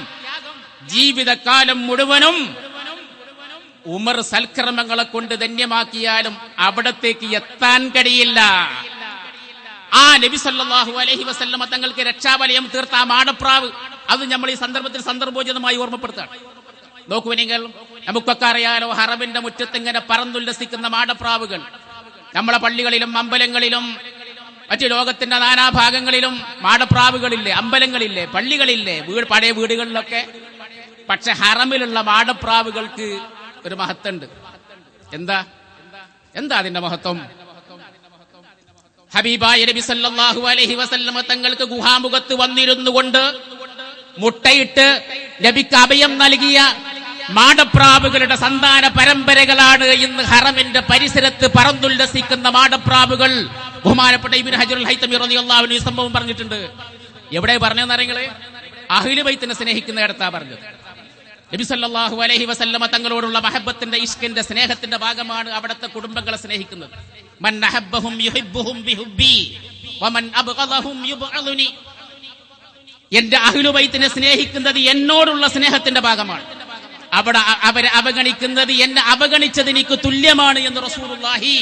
ജീവിതകാലം മുഴുവനും ഉമർ സൽക്കർമ്മങ്ങളെ കൊണ്ട് ധന്യമാക്കിയാലും അവിടത്തേക്ക് എത്താൻ കഴിയില്ല. ആ നബി സല്ലല്ലാഹു അലൈഹി വസല്ലമ തങ്ങൾക്ക് രക്ഷാബലയം തീർത്ത ആ മാടപ്രാവ്, അത് നമ്മൾ ഈ സന്ദർഭത്തിൽ സന്ദർഭോചിതമായി ഓർമ്മപ്പെടുത്താണ്. നോക്കൂ നിങ്ങൾ, നമുക്കൊക്കെ അറിയാലോ, ഹറമിന്റെ മുറ്റത്ത് ഇങ്ങനെ പറന്നുല്ലസിക്കുന്ന മാടപ്രാവുകൾ നമ്മളെ പള്ളികളിലും അമ്പലങ്ങളിലും മറ്റു ലോകത്തിന്റെ നാനാഭാഗങ്ങളിലും മാടപ്രാവുകളില്ലേ, അമ്പലങ്ങളില്ലേ, പള്ളികളില്ലേ, പഴയ വീടുകളിലൊക്കെ. പക്ഷെ ഹറമിലുള്ള മാടപ്രാവുകൾക്ക് ഒരു മഹത്വമുണ്ട്. എന്താ അതിന്റെ മഹത്വം? ഹബീബായ നബി സല്ലല്ലാഹു അലൈഹി വസല്ലമ തങ്ങൾക്ക് ഗുഹാമുഖത്ത് വന്നിരുന്നു കൊണ്ട് മുട്ടയിട്ട് നബിക്ക് അഭയം നൽകിയ മാടപ്രാവുകളുടെ സന്താന പരമ്പരകളാണ് ഇന്ന് ഹറമിന്റെ പരിസരത്ത് പറന്നുല്ലസിക്കുന്ന മാടപ്രാവുകൾ. ബഹുമാനപ്പെട്ട ഇബ്നു ഹജറുൽ ഹൈതമി റളിയല്ലാഹു അൻഹു സംഭവം പറഞ്ഞിട്ടുണ്ട്. എവിടെ പറഞ്ഞെന്ന് അറിയങ്ങളെ? അഹ്ലു ബൈത്തിനെ സ്നേഹിക്കുന്നിടത്താ പറഞ്ഞത്. നബി സല്ലല്ലാഹു അലൈഹി വസല്ലമ തങ്ങളോടുള്ള മഹബ്ബത്തിന്റെ ഇഷ്കിന്റെ സ്നേഹത്തിന്റെ ഭാഗമാണ് അവിടുത്തെ കുടുംബങ്ങളെ സ്നേഹിക്കുന്നത്. മൻ അഹബ്ബഹും യുഹിബ്ബുഹും ബിഹുബ്ബി വമൻ അബ്ഗദഹും യുബ്ഗദുനി. എന്റെ അഹ്ലു ബൈത്തിനെ സ്നേഹിക്കുന്നത് എന്നോടുള്ള സ്നേഹത്തിന്റെ ഭാഗമാണ്. അവരെ അവഗണിക്കുന്നത് എന്നെ അവഗണിച്ചത് എനിക്ക് തുല്യമാണ് എന്ന് റസൂലുള്ളാഹി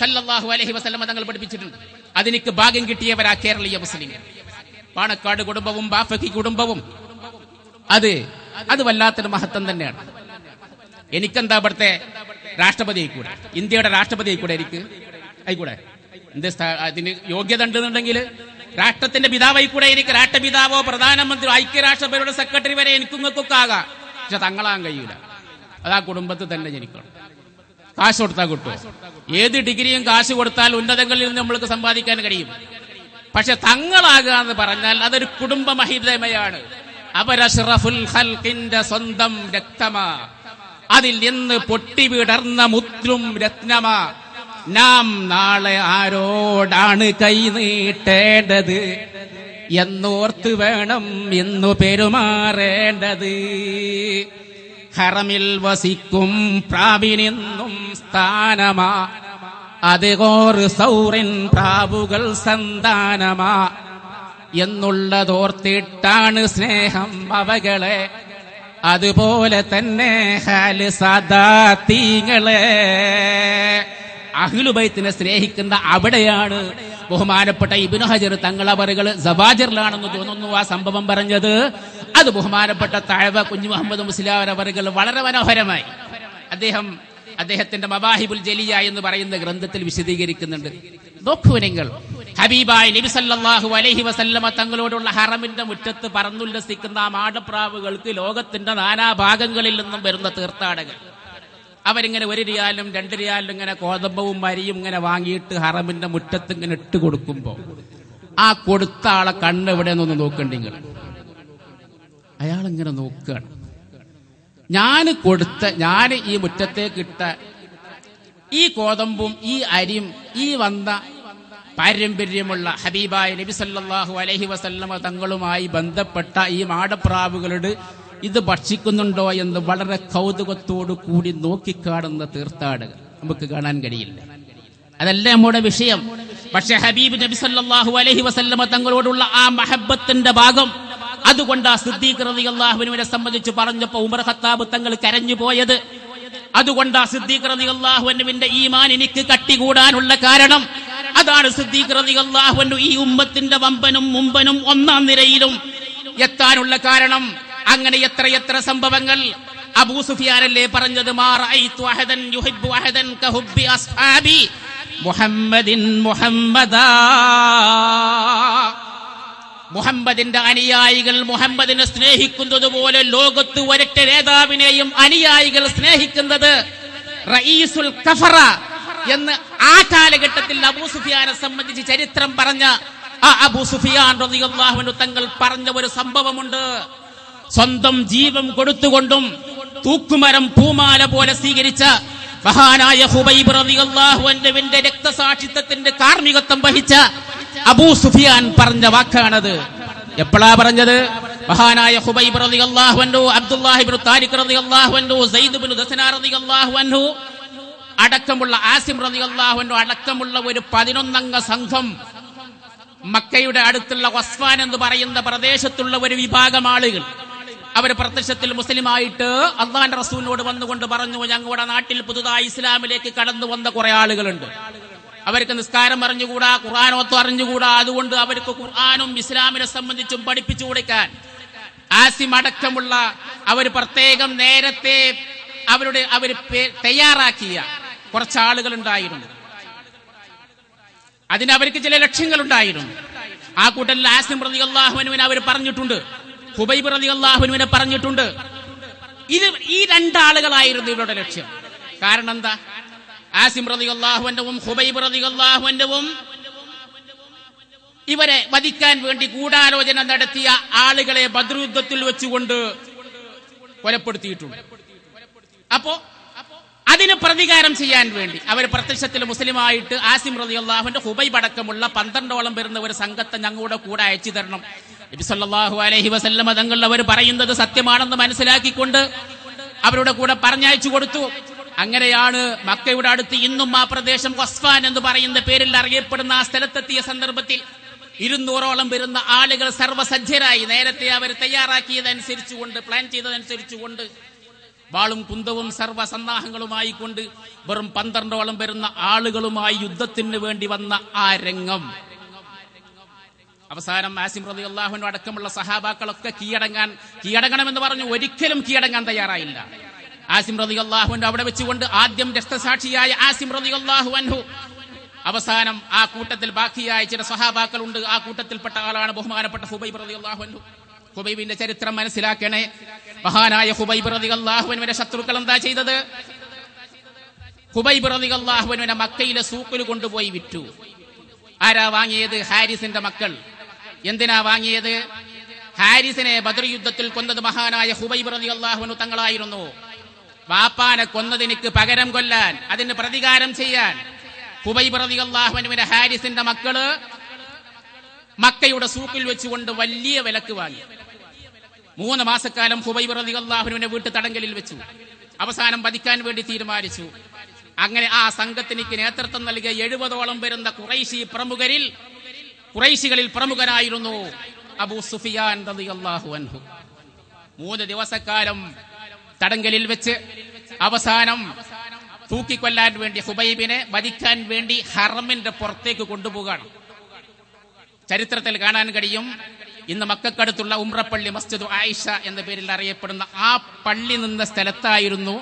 സല്ലല്ലാഹു അലൈഹി വസല്ലമ തങ്ങൾ പഠിപ്പിച്ചിട്ടുണ്ട്. അതിനിക്ക് ഭാഗ്യം കിട്ടിയവരാ കേരളീയ മുസ്ലിങ്ങൾ. പാണക്കാട് കുടുംബവും ബാഫക്കി കുടുംബവും അത് വല്ലാത്തൊരു മഹത്വം തന്നെയാണ്. എനിക്കെന്താ ഇവിടുത്തെ രാഷ്ട്രപതി ആയിക്കൂടെ, ഇന്ത്യയുടെ രാഷ്ട്രപതി ആയിക്കൂടെ, എനിക്ക് ആയിക്കൂടെ, അതിന് യോഗ്യത ഉണ്ടെന്നുണ്ടെങ്കിൽ രാഷ്ട്രത്തിന്റെ പിതാവായിക്കൂടെ, എനിക്ക് രാഷ്ട്രപിതാവോ പ്രധാനമന്ത്രിയോ ഐക്യരാഷ്ട്രസഭയുടെ സെക്രട്ടറി വരെ എനിക്കൊക്കെ ആകാം. പക്ഷെ തങ്ങളാൻ കഴിയൂല. അതാ കുടുംബത്തിൽ തന്നെ ജനിക്കണം. കാശ് കൊടുത്താൽ കിട്ടുമോ? ഏത് ഡിഗ്രിയും കാശ് കൊടുത്താൽ ഉന്നതങ്ങളിൽ നിന്ന് നമ്മൾക്ക് സമ്പാദിക്കാൻ കഴിയും. പക്ഷെ തങ്ങളാകുക എന്ന് പറഞ്ഞാൽ അതൊരു കുടുംബ മഹിതമയാണ്. അവരഷ്റഫുൽ ഖൽഖിന്റെ സ്വന്തം രക്തമാ, അതിൽ നിന്ന് പൊട്ടിവിടർന്ന മുദ്രും രത്നമാ. നാം നാളെ ആരോടാണ് കൈ നീട്ടേണ്ടത് എന്നോർത്ത് വേണം ഇന്നു പെരുമാറേണ്ടത്. ഹറമിൽ വസിക്കും പ്രാവിനെന്നും സ്ഥാനമാ, അത് കോറ് സൗറിൻ പ്രാവുകൾ സന്താനമാ എന്നുള്ളതോർത്തിട്ടാണ് സ്നേഹം അവകളെ, അതുപോലെ തന്നെ ഹാല് സദാത്തീങ്ങളെ. അഹ്ലുബൈത്തിനെ സ്നേഹിക്കുന്ന അവിടെയാണ് ബഹുമാനപ്പെട്ട ഇബ്നു ഹജർ തങ്ങൾ അവറുകൾ സവാജിറിലാണെന്ന് തോന്നുന്നു ആ സംഭവം പറഞ്ഞത്. അത് ബഹുമാനപ്പെട്ട തഅവ കുഞ്ഞു മുഹമ്മദ് മുസ്ലിയാർ അവറുകൾ വളരെ മനോഹരമായി അദ്ദേഹത്തിന്റെ മവാഹിബുൽ ജലിയ എന്ന് പറയുന്ന ഗ്രന്ഥത്തിൽ വിശദീകരിക്കുന്നുണ്ട്. നോക്കൂ നിങ്ങൾ, ഹബീബായ നബി സല്ലല്ലാഹു അലൈഹി വസല്ലമ തങ്ങളോടുള്ള ഹറമിന്റെ മുറ്റത്ത് പറന്നുല്ലസിക്കുന്ന ആ മാടപ്രാവുകൾക്ക് ലോകത്തിന്റെ നാനാഭാഗങ്ങളിൽ നിന്നും വരുന്ന തീർത്ഥാടകർ അവരിങ്ങനെ 1 റിയാലും 2 റിയാലും ഇങ്ങനെ കോതമ്പവും മരിയും ഇങ്ങനെ വാങ്ങിയിട്ട് ഹറമിന്റെ മുറ്റത്ത് ഇങ്ങനെ ഇട്ട് കൊടുക്കുമ്പോ ആ കൊടുത്ത ആളെ കണ്ണ് എവിടെ നിന്നൊന്ന് നോക്കണ്ടെങ്കിൽ അയാളിങ്ങനെ നോക്കുകയാണ്. ഞാൻ ഈ മുറ്റത്തേക്ക് ഇട്ട ഈ കോതമ്പും ഈ അരിയും ഈ വന്ന പാരമ്പര്യമുള്ള ഹബീബായ നബി സല്ലല്ലാഹു അലൈഹി വസല്ലമ തങ്ങളുമായി ബന്ധപ്പെട്ട ഈ മാടപ്രാവുകളോട് ഇത് ഭക്ഷിക്കുന്നുണ്ടോ എന്ന് വളരെ കൗതുകത്തോടു കൂടി നോക്കിക്കാണുന്ന തീർത്ഥാടകർ നമുക്ക് കാണാൻ കഴിയില്ല. അതല്ല നമ്മുടെ വിഷയം. പക്ഷെ ഹബീബ് നബി സല്ലല്ലാഹു അലൈഹി വസല്ലമ തങ്ങളോടുള്ള ആ മഹബ്ബത്തിന്റെ ഭാഗം, അതുകൊണ്ട് ആ സിദ്ദീഖ് റളിയല്ലാഹു അൻഹുവിനെ സംബന്ധിച്ച് പറഞ്ഞപ്പോൾ ഉമർ ഖത്താബ് തങ്ങൾ കരഞ്ഞു പോയത്. അതുകൊണ്ട് ആ സിദ്ദീഖ് റളിയല്ലാഹു അൻഹുവിന്റെ ഈമാൻ എനിക്ക് കട്ടികൂടാനുള്ള കാരണം അതാണ്. സിദ്ദീഖ് റളിയല്ലാഹു അൻഹു ഈ ഉമ്മത്തിന്റെ വമ്പനും മുമ്പനും ഒന്നാം നിരയിലും എത്താനുള്ള കാരണം. അങ്ങനെ എത്രയെത്ര സംഭവങ്ങൾ. അബൂ സുഫിയാനല്ലേ പറഞ്ഞത്, മാ റഅയ്തു അഹദൻ യുഹിബ്ബു അഹദൻ കഹുബ്ബി അസ്ഹാബി മുഹമ്മദിൻ മുഹമ്മദാ. മുഹമ്മദിന്റെ അനുയായികൾ മുഹമ്മദിനെ സ്നേഹിക്കുന്നത് പോലെ ലോകത്ത് ഒരൊറ്റ നേതാവിനെയും അനുയായികൾ സ്നേഹിക്കുന്നത് റഈസുൽ കഫറ എന്ന് ആ കാലഘട്ടത്തിൽ അബൂ സുഫിയാനെ സംബന്ധിച്ച് ചരിത്രം പറഞ്ഞ ആ അബൂ സുഫിയാൻ റളിയല്ലാഹു അൻഹു തങ്ങൾ പറഞ്ഞ ഒരു സംഭവമുണ്ട്. സ്വന്തം ജീവൻ കൊടുത്തുകൊണ്ടും തൂക്കുമരം പൂമാല പോലെ സ്വീകരിച്ച മഹാനായ ഹുബൈബ് റളിയല്ലാഹു അൻഹുവിന്റെ രക്തസാക്ഷിത്വത്തിന്റെ കാർമ്മികത്വം വഹിച്ച അബൂ സുഫിയാൻ പറഞ്ഞ വാക്കാണത്. എപ്പോഴാ പറഞ്ഞത്? മഹാനായ ഹുബൈബ് റളിയല്ലാഹു അൻഹു, അബ്ദുല്ലാഹി ഇബ്നു താരിഖ് റളിയല്ലാഹു അൻഹു, സയ്യിദ് ഇബ്നു ദസന റളിയല്ലാഹു അൻഹു അടക്കമുള്ള ആസിം റളിയല്ലാഹു അൻഹു അടക്കമുള്ള ഒരു 11 അംഗ സംഘം മക്കയുടെ അടുത്തുള്ള വസ്ഫാൻ എന്ന് പറയുന്ന പ്രദേശത്തുള്ള ഒരു വിഭാഗം ആളുകൾ അവർ പ്രത്യക്ഷത്തിൽ മുസ്ലിമായിട്ട് അള്ളാഹുവിന്റെ റസൂലിനോട് വന്നുകൊണ്ട് പറഞ്ഞു, ഞങ്ങളുടെ നാട്ടിൽ പുതുതായി ഇസ്ലാമിലേക്ക് കടന്നു വന്ന കുറെ ആളുകളുണ്ട്, അവർക്ക് നിസ്കാരം അറിഞ്ഞുകൂടാ, ഖുർആനോത്ത് അറിഞ്ഞുകൂടാ, അതുകൊണ്ട് അവർക്ക് ഖുർആനും ഇസ്ലാമിനെ സംബന്ധിച്ചും പഠിപ്പിച്ചു കൊടുക്കാൻ ആസിം അടക്കമുള്ള അവർ പ്രത്യേകം നേരത്തെ അവർ തയ്യാറാക്കിയ കുറച്ചാളുകൾ ഉണ്ടായിരുന്നു. അതിന് അവർക്ക് ചില ലക്ഷ്യങ്ങളുണ്ടായിരുന്നു. ആ കൂട്ടത്തിൽ ആസിം റളിയല്ലാഹു അൻഹുവിനെ അവർ പറഞ്ഞിട്ടുണ്ട്, ഹുബൈബ് റളിയല്ലാഹു അൻഹുവിനെ പറഞ്ഞിട്ടുണ്ട്. ഈ 2 ആളുകളായിരുന്നു ഇവരുടെ ലക്ഷ്യം. കാരണം എന്താ? ആസിം റളിയല്ലാഹു അൻഹുവും ഹുബൈബ് റളിയല്ലാഹു അൻഹുവും ഇവരെ വധിക്കാൻ വേണ്ടി ഗൂഢാലോചന നടത്തിയ ആളുകളെ ബദ്ർ യുദ്ധത്തിൽ വെച്ചുകൊണ്ട് കൊലപ്പെടുത്തിയിട്ടുണ്ട്. അപ്പോ അതിന് പ്രതികാരം ചെയ്യാൻ വേണ്ടി അവർ പ്രത്യക്ഷത്തിൽ മുസ്ലിമായിട്ട് ആസിം റളിയല്ലാഹു അൻഹു ഹുബൈബ് അടക്കമുള്ള 12ഓളം വരുന്ന ഒരു സംഘത്തെ ഞങ്ങളുടെ കൂടെ അയച്ചു തരണം നബി സല്ലല്ലാഹു അലൈഹി വസല്ലമ തങ്ങൾ അവർ പറയുന്നത് സത്യമാണെന്ന് മനസ്സിലാക്കിക്കൊണ്ട് അവരുടെ കൂടെ പറഞ്ഞയച്ചു കൊടുത്തു. അങ്ങനെയാണ് മക്കയുടെ അടുത്ത് ഇന്നും ആ പ്രദേശം ഖസ്ഫാൻ എന്ന് പറയുന്ന പേരിൽ അറിയപ്പെടുന്ന ആ സ്ഥലത്തെത്തിയ സന്ദർഭത്തിൽ 200ഓളം വരുന്ന ആളുകൾ സർവ്വസജ്ജരായി നേരത്തെ അവർ തയ്യാറാക്കിയതനുസരിച്ചുകൊണ്ട് പ്ലാൻ ചെയ്തതനുസരിച്ചുകൊണ്ട് വാളും കുന്തവും സർവ്വസന്നാഹങ്ങളുമായി കൊണ്ട് വെറും 12ഓളം വരുന്ന ആളുകളുമായി യുദ്ധത്തിന് വേണ്ടി വന്ന ആ രംഗം അവസാനം ആസിം റളിയല്ലാഹു അൻഹു അടക്കമുള്ള സഹാബാക്കളൊക്കെ കീഴടങ്ങണമെന്ന് പറഞ്ഞു. ഒരിക്കലും കീഴടങ്ങാൻ തയ്യാറായില്ല. ആസിം റളിയല്ലാഹു അൻഹു അവിടെ വെച്ചുകൊണ്ട് ആദ്യം രക്തസാക്ഷിയായ ആസിം റളിയല്ലാഹു അൻഹു അവസാനം ആ കൂട്ടത്തിൽ ബാക്കിയായ ചില സഹാബാക്കളുണ്ട്. ആ കൂട്ടത്തിൽപ്പെട്ട ആളാണ് ബഹുമാനപ്പെട്ട ഹുബൈബ് റളിയല്ലാഹു അൻഹു. ഹുബൈബിന്റെ ചരിത്രം മനസ്സിലാക്കണേ. മഹാനായ ഹുബൈബ് റളിയല്ലാഹു അൻഹുവിന്റെ ശത്രുക്കൾ എന്താ ചെയ്തത്? ഹുബൈബ് റളിയല്ലാഹു അൻഹുവിനെ മക്കയിലെ സൂക്കിൽ കൊണ്ടുപോയി വിറ്റു. ആരാ വാങ്ങിയത്? ഹാരിസിന്റെ മക്കൾ. എന്തിനാ വാങ്ങിയത്? ഹാരിസിനെ ബദർ യുദ്ധത്തിൽ കൊന്നത് മഹാനായ ഹുബൈബ് റളിയല്ലാഹു അൻഹു തങ്ങളായിരുന്നു. വാപ്പാനെ കൊന്നതിനിക്ക് പകരം കൊല്ലാൻ, അതിന് പ്രതികാരം ചെയ്യാൻ ഹുബൈബ് റളിയല്ലാഹു അൻഹുവിന്റെ ഹാരിസിന്റെ മക്കള് മക്കയുടെ സൂക്കിൽ വെച്ചുകൊണ്ട് വലിയ വിലക്ക് വാങ്ങി. 3 മാസക്കാലം ഹുബൈബ് റളിയല്ലാഹു അൻഹുവിനെ വീട്ടു തടങ്കലിൽ വെച്ചു. അവസാനം വധിക്കാൻ വേണ്ടി തീരുമാനിച്ചു. അങ്ങനെ ആ സംഘത്തിനിക്ക് നേതൃത്വം നൽകിയ 70ഓളം വരുന്ന ഖുറൈശികളിൽ പ്രമുഖനായിരുന്നു അബൂ സുഫിയാൻ റളിയല്ലാഹു അൻഹു. 3 ദിവസക്കാലം തടങ്കലിൽ വെച്ച് അവസാനം തൂക്കിക്കൊല്ലാൻ വേണ്ടി ഹുബൈബിനെ വധിക്കാൻ വേണ്ടി ഹറമിന്റെ പുറത്തേക്ക് കൊണ്ടുപോവുകയാണ്. ചരിത്രത്തിൽ കാണാൻ കഴിയും. ഇന്ന് മക്കക്കടുത്തുള്ള ഉംറപ്പള്ളി മസ്ജിദ് ആയിഷ എന്ന പേരിൽ അറിയപ്പെടുന്ന ആ പള്ളി നിന്ന സ്ഥലത്തായിരുന്നു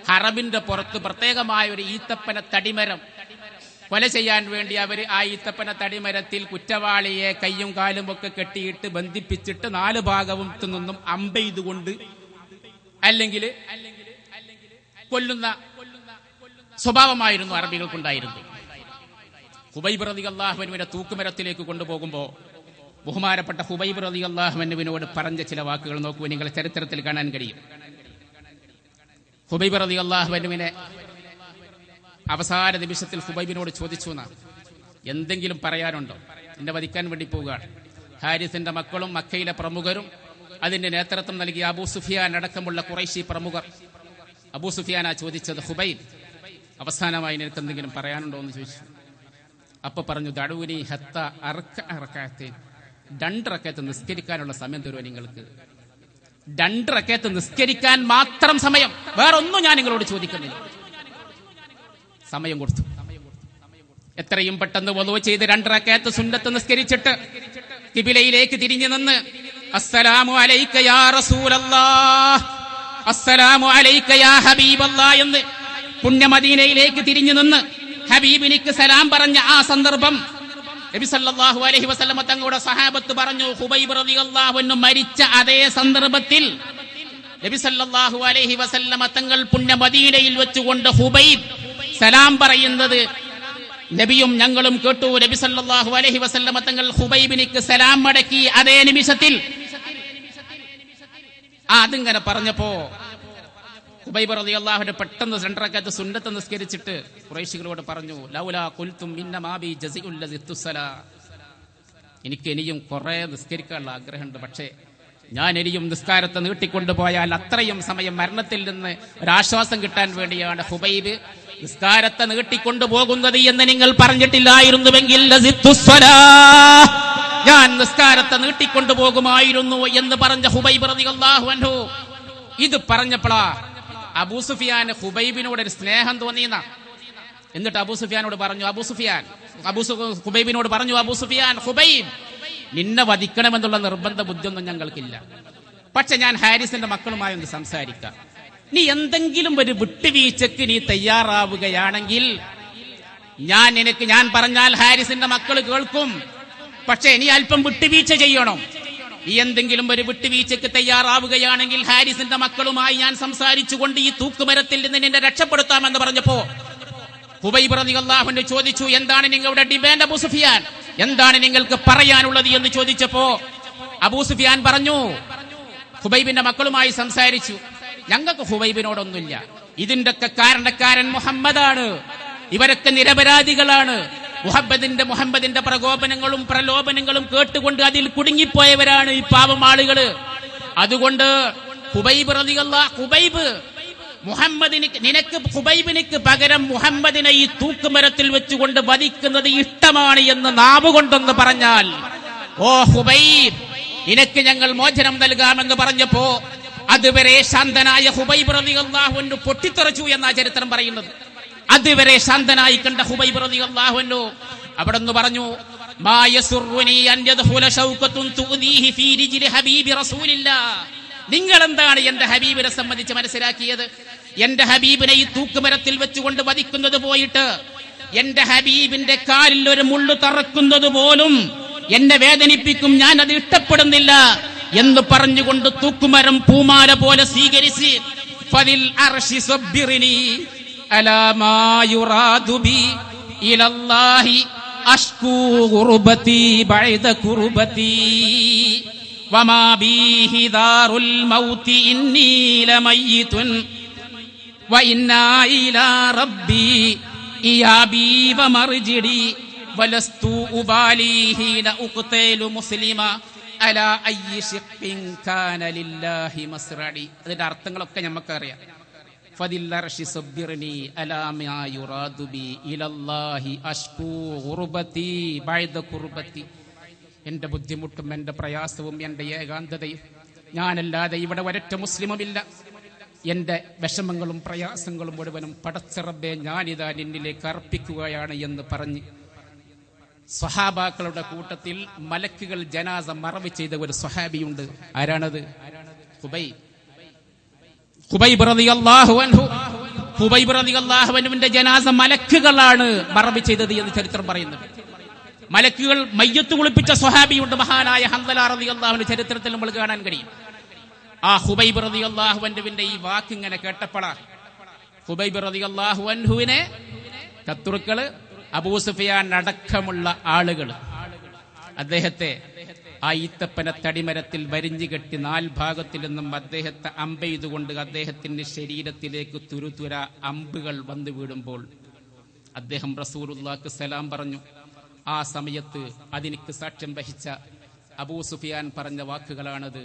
ഹറമിന്റെ പുറത്ത് പ്രത്യേകമായ ഒരു ഈത്തപ്പന തടിമരം കൊല ചെയ്യാൻ വേണ്ടി അവർ ആ ഈത്തപ്പന തടിമരത്തിൽ കുറ്റവാളിയെ കയ്യും കാലും ഒക്കെ കെട്ടിയിട്ട് ബന്ധിപ്പിച്ചിട്ട് 4 ഭാഗവും നിന്നും അമ്പെയ്തുകൊണ്ട് അല്ലെങ്കിൽ കൊല്ലുന്ന സ്വഭാവമായിരുന്നു അറബികൾക്കുണ്ടായിരുന്നു. ഹുബൈബ് റളിയല്ലാഹു അൻഹുവിനെ തൂക്കുമരത്തിലേക്ക് കൊണ്ടുപോകുമ്പോൾ ബഹുമാനപ്പെട്ട ഹുബൈബ് റളിയല്ലാഹു അൻഹുവിനോട് പറഞ്ഞ ചില വാക്കുകൾ നോക്കൂ. നിങ്ങൾ ചരിത്രത്തിൽ കാണാൻ കഴിയും. ഹുബൈബ് റളിയല്ലാഹു അൻഹുവിനെ അവസാന നിമിഷത്തിൽ ഹുബൈബിനോട് ചോദിച്ചു, എന്തെങ്കിലും പറയാനുണ്ടോ? എന്നെ വധിക്കാൻ വേണ്ടി പോവുകയാണ്. ഹാരിസിന്റെ മക്കളും മക്കയിലെ പ്രമുഖരും അതിന്റെ നേതൃത്വം നൽകിയ അബൂ സുഫിയാൻ അടക്കമുള്ള ഖുറൈശി പ്രമുഖർ. അബൂ സുഫിയാനാ ചോദിച്ചത്, ഹുബൈബ് അവസാനമായി നിനക്ക് എന്തെങ്കിലും പറയാനുണ്ടോ എന്ന് ചോദിച്ചു. അപ്പൊ പറഞ്ഞു, ദഅൂനി ഹത്ത അർക്കഅത്തെ, 2 റക്അത്ത് നിസ്കരിക്കാനുള്ള സമയം തരുമോ നിങ്ങൾക്ക്? 2 റക്അത്ത് നിസ്കരിക്കാൻ മാത്രം സമയം, വേറൊന്നും ഞാൻ നിങ്ങളോട് ചോദിക്കുന്നില്ല. സമയം കൊടുത്തു. എത്രയും പെട്ടെന്ന് വദൂ ചെയ്ത് 2 റക്അത്ത് സുന്നത്ത് നിസ്കരിച്ചിട്ട് ഖിബിലയിലേക്ക് തിരിഞ്ഞു നിന്ന് അസ്സലാമു അലൈക യാ റസൂലല്ലാഹ്, അസ്സലാമു അലൈക യാ ഹബീബല്ലാഹ് എന്ന് പുണ്യമദീനയിലേക്ക് തിരിഞ്ഞു നിന്ന് ഹബീബിനിക്ക് സലാം പറഞ്ഞ ആ സന്ദർഭം നബി സല്ലല്ലാഹു അലൈഹി വസല്ലം തങ്ങളുടെ സഹാബത്ത് പറഞ്ഞു, ഹുബൈബ് റളിയല്ലാഹു അൻഹു മരിച്ച അതേ സന്ദർഭത്തിൽ നബി സല്ലല്ലാഹു അലൈഹി വസല്ലം തങ്ങൾ പുണ്യമദീനയിൽ വെച്ചുകൊണ്ട് ഹുബൈബ് സലാം പറയുന്നത് നബിയും ഞങ്ങളും കേട്ടു. നബി സല്ലല്ലാഹു അലൈഹി വസല്ലം തങ്ങൾ ഹുബൈബിനിക്ക് സലാം മടക്കി അതേ നിമിഷത്തിൽ. അതിങ്ങനെ പറഞ്ഞപ്പോ ഹുബൈബ് റളിയല്ലാഹു അൻഹു പെട്ടെന്ന് 2 റക്അത്ത് സുന്നത്ത് നിസ്കരിച്ചിട്ട് ഖുറൈശികളോട് പറഞ്ഞു, ലൗലാ ഖുൽതും ഇന്നമാ ബി ജസിഉൽ ലദി തുസലാ, എനിക്ക് ഇനിയും കുറെ നിസ്കരിക്കാനുള്ള ആഗ്രഹമുണ്ട്, പക്ഷേ ഞാൻ ഇനിയും നിസ്കാരത്തെ നീട്ടിക്കൊണ്ടുപോയാൽ അത്രയും സമയം മരണത്തിൽ നിന്ന് ഒരാശ്വാസം കിട്ടാൻ വേണ്ടിയാണ് ഹുബൈബ് നിസ്കാരത്തെ നീട്ടിക്കൊണ്ടുപോകുന്നത് എന്ന് നിങ്ങൾ പറഞ്ഞിട്ടില്ലായിരുന്നുവെങ്കിൽ ഞാൻ നിസ്കാരത്തെ നീട്ടിക്കൊണ്ടുപോകുമായിരുന്നു എന്ന് പറഞ്ഞ ഹുബൈബ് റളിയല്ലാഹു അൻഹു ഇത് പറഞ്ഞപ്പോഴാ അബൂ സുഫിയാൻ ഹുബൈബിനോട് ഒരു സ്നേഹം തോന്നിയെന്ന. എന്നിട്ട് അബൂ സുഫിയാനോട് പറഞ്ഞു, ഹുബൈബിനോട് പറഞ്ഞു, അബൂ സുഫിയാൻ, ഹുബൈബ് നിന്നെ വധിക്കണമെന്നുള്ള നിർബന്ധ ബുദ്ധിയൊന്നും ഞങ്ങൾക്കില്ല, പക്ഷെ ഞാൻ ഹാരിസിന്റെ മക്കളുമായി ഒന്ന് സംസാരിക്കാം. നീ എന്തെങ്കിലും ഒരു വിട്ടുവീഴ്ചക്ക് നീ തയ്യാറാവുകയാണെങ്കിൽ ഞാൻ പറഞ്ഞാൽ ഹാരിസിന്റെ മക്കൾ കേൾക്കും, പക്ഷെ നീ അല്പം വിട്ടുവീഴ്ച ചെയ്യണം. നീ എന്തെങ്കിലും ഒരു വിട്ടുവീഴ്ചക്ക് തയ്യാറാവുകയാണെങ്കിൽ ഹാരിസിന്റെ മക്കളുമായി ഞാൻ സംസാരിച്ചുകൊണ്ട് ഈ തൂക്കുമരത്തിൽ നിന്ന് നിന്നെ രക്ഷപ്പെടുത്താമെന്ന് പറഞ്ഞപ്പോ ഹുബൈബ് റളിയല്ലാഹു അൻഹു ചോദിച്ചു, എന്താണ് നിങ്ങളുടെ ഡിമാൻഡ് അബൂ സുഫിയാൻ? എന്താണ് നിങ്ങൾക്ക് പറയാനുള്ളത് എന്ന് ചോദിച്ചപ്പോ അബൂ സുഫിയാൻ പറഞ്ഞു, ഹുബൈബിന്റെ മക്കളുമായി സംസാരിച്ചു, ഞങ്ങൾക്ക് ഹുബൈബിനോടൊന്നുമില്ല, ഇതിന്റെ ഒക്കെ കാരണക്കാരൻ മുഹമ്മദാണ്, ഇവരൊക്കെ നിരപരാധികളാണ്, മുഹമ്മദിന്റെ പ്രകോപനങ്ങളും പ്രലോഭനങ്ങളും കേട്ടുകൊണ്ട് അതിൽ കുടുങ്ങിപ്പോയവരാണ് ഈ പാവം ആളുകള്. അതുകൊണ്ട് ഖുബൈബിനിക്ക് പകരം മുഹമ്മദിനെ ഈ തൂക്കുമരത്തിൽ വെച്ചുകൊണ്ട് വധിക്കുന്നത് ഇഷ്ടമാണ് എന്ന് നാവുകൊണ്ടെന്ന് പറഞ്ഞാൽ, ഓ ഖുബൈബ്, നിനക്ക് ഞങ്ങൾ മോചനം നൽകാമെന്ന് പറഞ്ഞപ്പോ അതുവരെ ശാന്തനായ ഖുബൈബ് റളിയല്ലാഹു അൻഹു പൊട്ടിത്തെറിച്ചു എന്നാ ചരിത്രം പറയുന്നത്. അതുവരെ ശാന്തനായി കണ്ട ഖുബൈബ് റളിയല്ലാഹു അൻഹു അവിടെന്ന് പറഞ്ഞു, മാ യസുറുനി അൻ യദ്ഖുല ശൗഖത്തുൻ തുദീഹി ഫീ റിജ്ലി ഹബീബി റസൂലില്ലാഹ്. നിങ്ങൾ എന്താണ് എന്റെ ഹബീബിനെ സംബന്ധിച്ച് മനസ്സിലാക്കിയത്? എന്റെ ഹബീബിനെ ഈ തൂക്കുമരത്തിൽ വെച്ചുകൊണ്ട് വധിക്കുന്നത് പോയിട്ട് എന്റെ ഹബീബിന്റെ കാലിൽ ഒരു മുള്ളു തറക്കുന്നത് പോലും എന്നെ വേദനിപ്പിക്കും, ഞാൻ അത് ഇഷ്ടപ്പെടുന്നില്ല എന്ന് പറഞ്ഞുകൊണ്ട് തൂക്കുമരം പൂമാല പോലെ സ്വീകരിച്ച് ഫദിൽ അർശി സബ്ബിറിനി അലാ മാ യുറാദു ബി ഇലല്ലാഹി അഷ്കൂ ഖുർബതി ബഅദ ഖുർബതി വമാ ബിഹി ദാറുൽ മൗതി ഇന്നി ലമയ്യിതുൻ വഇന്നാ ഇലാ റബ്ബി ഇയാബി വമർജിദി വലസ്തു ഉബാലി ഹീന ഉഖ്തലു മുസ്ലിമ അലാ അയ്യി ശിഖ്ഇൻ കാന ലില്ലാഹി മസ്റദി. അതിന്റെ അർത്ഥങ്ങളൊക്കെ നമുക്കറിയാം. ഫദിൽ അർശി സബ്ബിർനി അലാ മാ യുറാദു ബി ഇലല്ലാഹി അഷ്കൂ ഖുർബതി ബഅദ ഖുർബതി. എന്റെ ബുദ്ധിമുട്ടും എന്റെ പ്രയാസവും എന്റെ ഏകാന്തതയും, ഞാനല്ലാതെ ഇവിടെ ഒരൊറ്റ മുസ്ലിമുമില്ല, എന്റെ വിഷമങ്ങളും പ്രയാസങ്ങളും മുഴുവനും പടച്ച റബ്ബേ ഞാനിതാ നിന്നിലേക്ക് അർപ്പിക്കുകയാണ് എന്ന് പറഞ്ഞ് സ്വഹാബാക്കളുടെ കൂട്ടത്തിൽ മലക്കുകൾ ജനാസ മറവ് ചെയ്ത ഒരു സ്വഹാബിയുണ്ട്. ആരാണത്? ഖുബൈബ് റളിയല്ലാഹു അൻഹു. ഖുബൈബ് റളിയല്ലാഹു അൻഹുവിന്റെ ജനാസ മലക്കുകളാണ് മറവ് ചെയ്തത് എന്ന് ചരിത്രം പറയുന്നത്. മലക്കുകൾ മയ്യത്ത് കുളിപ്പിച്ച സ്വഹാബിയുണ്ട്, മഹാനായ ഹൻദല റളിയല്ലാഹു അൻഹു. ചരിത്രത്തിൽ നമ്മൾ കാണാൻ കഴിയും. ആ ഖുബൈബ് റളിയല്ലാഹു അൻഹുവിന്റെ ഈ വാക്ക് ഇങ്ങനെ കേട്ടപ്പോഴാണ് ഖുബൈബ് റളിയല്ലാഹു അൻഹുവിനെ ശത്രുക്കള് അബൂ സുഫിയാൻ അടക്കമുള്ള ആളുകൾ അദ്ദേഹത്തെ ആ ഈത്തപ്പന തടിമരത്തിൽ വരിഞ്ഞു കെട്ടി 4 ഭാഗത്തിൽ നിന്നും അദ്ദേഹത്തെ അമ്പെയ്തുകൊണ്ട് അദ്ദേഹത്തിന്റെ ശരീരത്തിലേക്ക് തുരുതുര അമ്പുകൾ വന്നു വീടുമ്പോൾ അദ്ദേഹം റസൂലുള്ളാഹിക്ക് സലാം പറഞ്ഞു. ആ സമയത്ത് അതിനിക്ക് സാക്ഷ്യം വഹിച്ച അബൂ സുഫിയാൻ പറഞ്ഞ വാക്കുകളാണത്.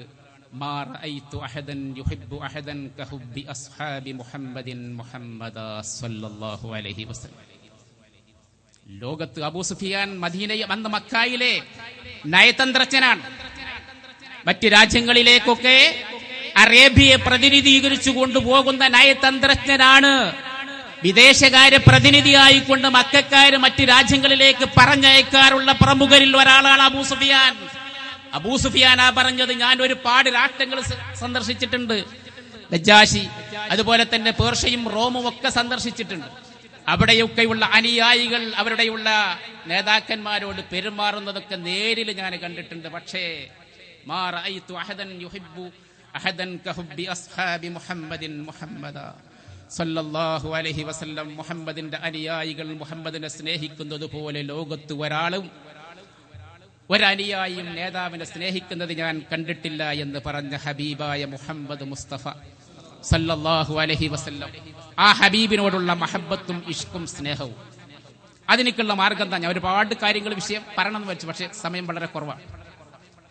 മാ റഅയ്തു അഹദൻ യുഹിബ്ബു അഹദൻ കഹുബ്ബി അസ്ഹാബി മുഹമ്മദിൻ മുഹമ്മദ സ്വല്ലല്ലാഹു അലൈഹി വസല്ലം. ലോകത്ത് അബൂ സുഫിയാൻ മദീനയിൽ അന്ന് മക്കായിലെ നയതന്ത്രജ്ഞനാണ്. മറ്റ് രാജ്യങ്ങളിലേക്കൊക്കെ അറേബ്യയെ പ്രതിനിധീകരിച്ചു കൊണ്ടുപോകുന്ന നയതന്ത്രജ്ഞനാണ്. വിദേശകാര്യ പ്രതിനിധിയായിക്കൊണ്ട് മക്കക്കാര് മറ്റ് രാജ്യങ്ങളിലേക്ക് പറഞ്ഞയക്കാറുള്ള പ്രമുഖരിൽ ഒരാളാണ് അബൂ സുഫിയാൻ. അബൂ സുഫിയാനാ പറഞ്ഞത്, ഞാൻ ഒരുപാട് രാഷ്ട്രങ്ങൾ സന്ദർശിച്ചിട്ടുണ്ട്, നജാശി അതുപോലെ തന്നെ പേർഷ്യയും റോമും ഒക്കെ സന്ദർശിച്ചിട്ടുണ്ട്. അവിടെയൊക്കെയുള്ള അനുയായികൾ അവരുടെയുള്ള നേതാക്കന്മാരോട് പെരുമാറുന്നതൊക്കെ നേരിൽ ഞാൻ കണ്ടിട്ടുണ്ട്. പക്ഷേ മാ റഅയ്തു അഹദൻ യുഹിബ്ബു അഹദൻ കഹുബ്ബി അസ്ഹാബി മുഹമ്മദിൻ മുഹമ്മദ സല്ലല്ലാഹു അലൈഹി വസല്ലം. മുഹമ്മദിന്റെ അനുയായികൾ മുഹമ്മദിനെ സ്നേഹിക്കുന്നത് പോലെ ലോകത്ത് ഒരനുയായിയും നേതാവിനെ സ്നേഹിക്കുന്നത് ഞാൻ കണ്ടിട്ടില്ല എന്ന് പറഞ്ഞ ഹബീബായ മുഹമ്മദ് മുസ്തഫ സല്ലല്ലാഹു അലൈഹി വസല്ലം. ആ ഹബീബിനോടുള്ള മഹബത്തും ഇഷ്കും സ്നേഹവും അതിനേക്കുള്ള മാർഗം തന്നെ. ഒരുപാട് കാര്യങ്ങൾ വിഷയം പറയണമെന്ന് വെച്ചു, പക്ഷെ സമയം വളരെ കുറവാണ്.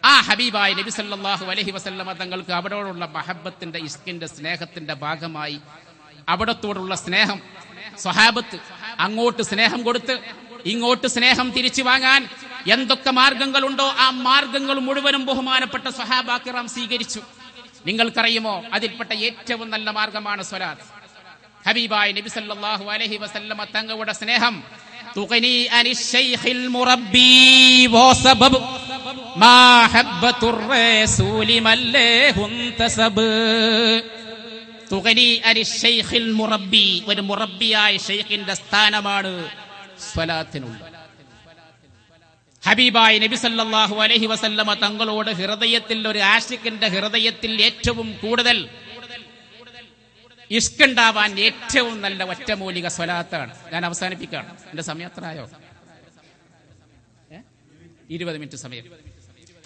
ആ ഹബീബായ നബി സല്ലല്ലാഹു അലൈഹി വസല്ലമ തങ്ങൾക്ക് അവരോടുള്ള മഹബത്തിന്റെ ഇഷ്കിന്റെ സ്നേഹത്തിന്റെ ഭാഗമായി അവിടത്തോടുള്ള സ്നേഹം സ്വഹാബത്ത് അങ്ങോട്ട് സ്നേഹം കൊടുത്ത് ഇങ്ങോട്ട് സ്നേഹം തിരിച്ചു വാങ്ങാൻ എന്തൊക്കെ മാർഗങ്ങളുണ്ടോ ആ മാർഗങ്ങൾ മുഴുവനും ബഹുമാനപ്പെട്ട സ്വഹാബാക്കിറാം സ്വീകരിച്ചു. നിങ്ങൾക്കറിയുമോ, അതിൽപ്പെട്ട ഏറ്റവും നല്ല മാർഗമാണ് സ്വലാത്ത്. ഹബീബായ നബി സല്ലല്ലാഹു അലൈഹി വസല്ലമ തങ്ങളുടെ സ്നേഹം തുഖനി അനിശ് ശൈഖിൽ മുറബ്ബി വസബബ് മാഹബ്ബത്തുർ റസൂലി മല്ലഹുൻ തസബ്. തുഖനി അനിശ് ശൈഖിൽ മുറബ്ബി, ഒരു മുറബ്ബിയായ ശൈഖിന്റെ സ്ഥാനമാണ് സ്വലാത്തിനുള്ളത്. ഹബീബായ നബി സല്ലല്ലാഹു അലൈഹി വസല്ലമ തങ്ങളോട് ഹൃദയത്തിൽ ഒരു ആശിഖിന്റെ ഹൃദയത്തിൽ ഏറ്റവും കൂടുതൽ ഇഷ്കുണ്ടാവാൻ ഏറ്റവും നല്ല ഒറ്റമൂലിക സ്വലാത്താണ്. ഞാൻ അവസാനിപ്പിക്കുകയാണ്, എന്റെ സമയം എത്രയോ? 20 മിനിറ്റ് സമയം.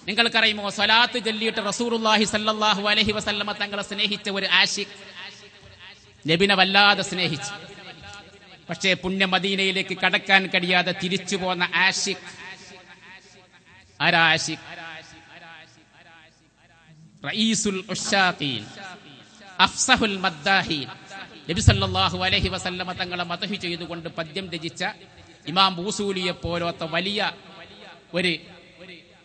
നിങ്ങൾക്കറിയുമോ, സ്വലാത്ത് ചൊല്ലിയിട്ട് റസൂലുള്ളാഹി സല്ലല്ലാഹു അലൈഹി വസല്ലമ തങ്ങളെ സ്നേഹിച്ച ഒരു ആശിഖ് നബിനെ വല്ലാതെ സ്നേഹിച്ചു. പക്ഷേ പുണ്യ മദീനയിലേക്ക് കടക്കാൻ കഴിയാതെ തിരിച്ചു പോന്ന ആഷിഖ്. ആരാ ആഷിഖ്? റഈസുൽ ഉശ്ശാഖീൻ, അഫ്സഹുൽ മദ്ദാഹീൻ. നബി സല്ലല്ലാഹു അലൈഹി വസല്ലമ തങ്ങളെ മദ്ഹ് ചെയ്തുകൊണ്ട് പദ്യം രചിച്ച ഇമാം ബൂസൂലിയെ പോലത്തെ വലിയ ഒരു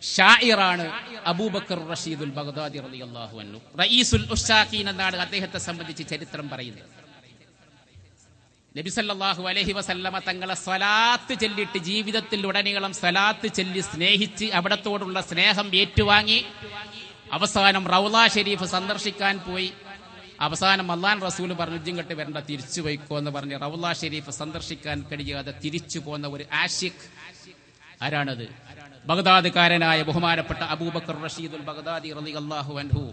ഷായിറാണ് അബൂബക്കർ റഷീദുൽ ബഗ്ദാദി റളിയല്ലാഹു അൻഹു. റഈസുൽ ഉശ്ശാഖീൻ എന്നാണ് അദ്ദേഹത്തെ സംബന്ധിച്ച് ചരിത്രം പറയുന്നത്. നബി സല്ലല്ലാഹു അലൈഹി വസല്ലമ തങ്ങളെ സ്വലാത്ത് ചൊല്ലിയിട്ട് ജീവിതത്തിൽ ഉടനീളം സ്വലാത്ത് ചൊല്ലി സ്നേഹിച്ച് അവിടത്തോടുള്ള സ്നേഹം ഏറ്റുവാങ്ങി അവസാനം റൗള ഷരീഫ് സന്ദർശിക്കാൻ പോയി. അവസാനം അല്ലാഹു റസൂൽ പറഞ്ഞു, ഇജ്ജിങ്ങട്ട് വരണ്ട, തിരിച്ചു പോയിക്കോ എന്ന് പറഞ്ഞ് റൗള ഷരീഫ് സന്ദർശിക്കാൻ കഴിയാതെ തിരിച്ചു പോന്ന ഒരു ആഷിഖ്. ആരാണത്? ബഗ്ദാദ്കാരനായ ബഹുമാനപ്പെട്ട അബൂബക്കർ റഷീദുൽ ബഗ്ദാദി റളിയല്ലാഹു അൻഹു.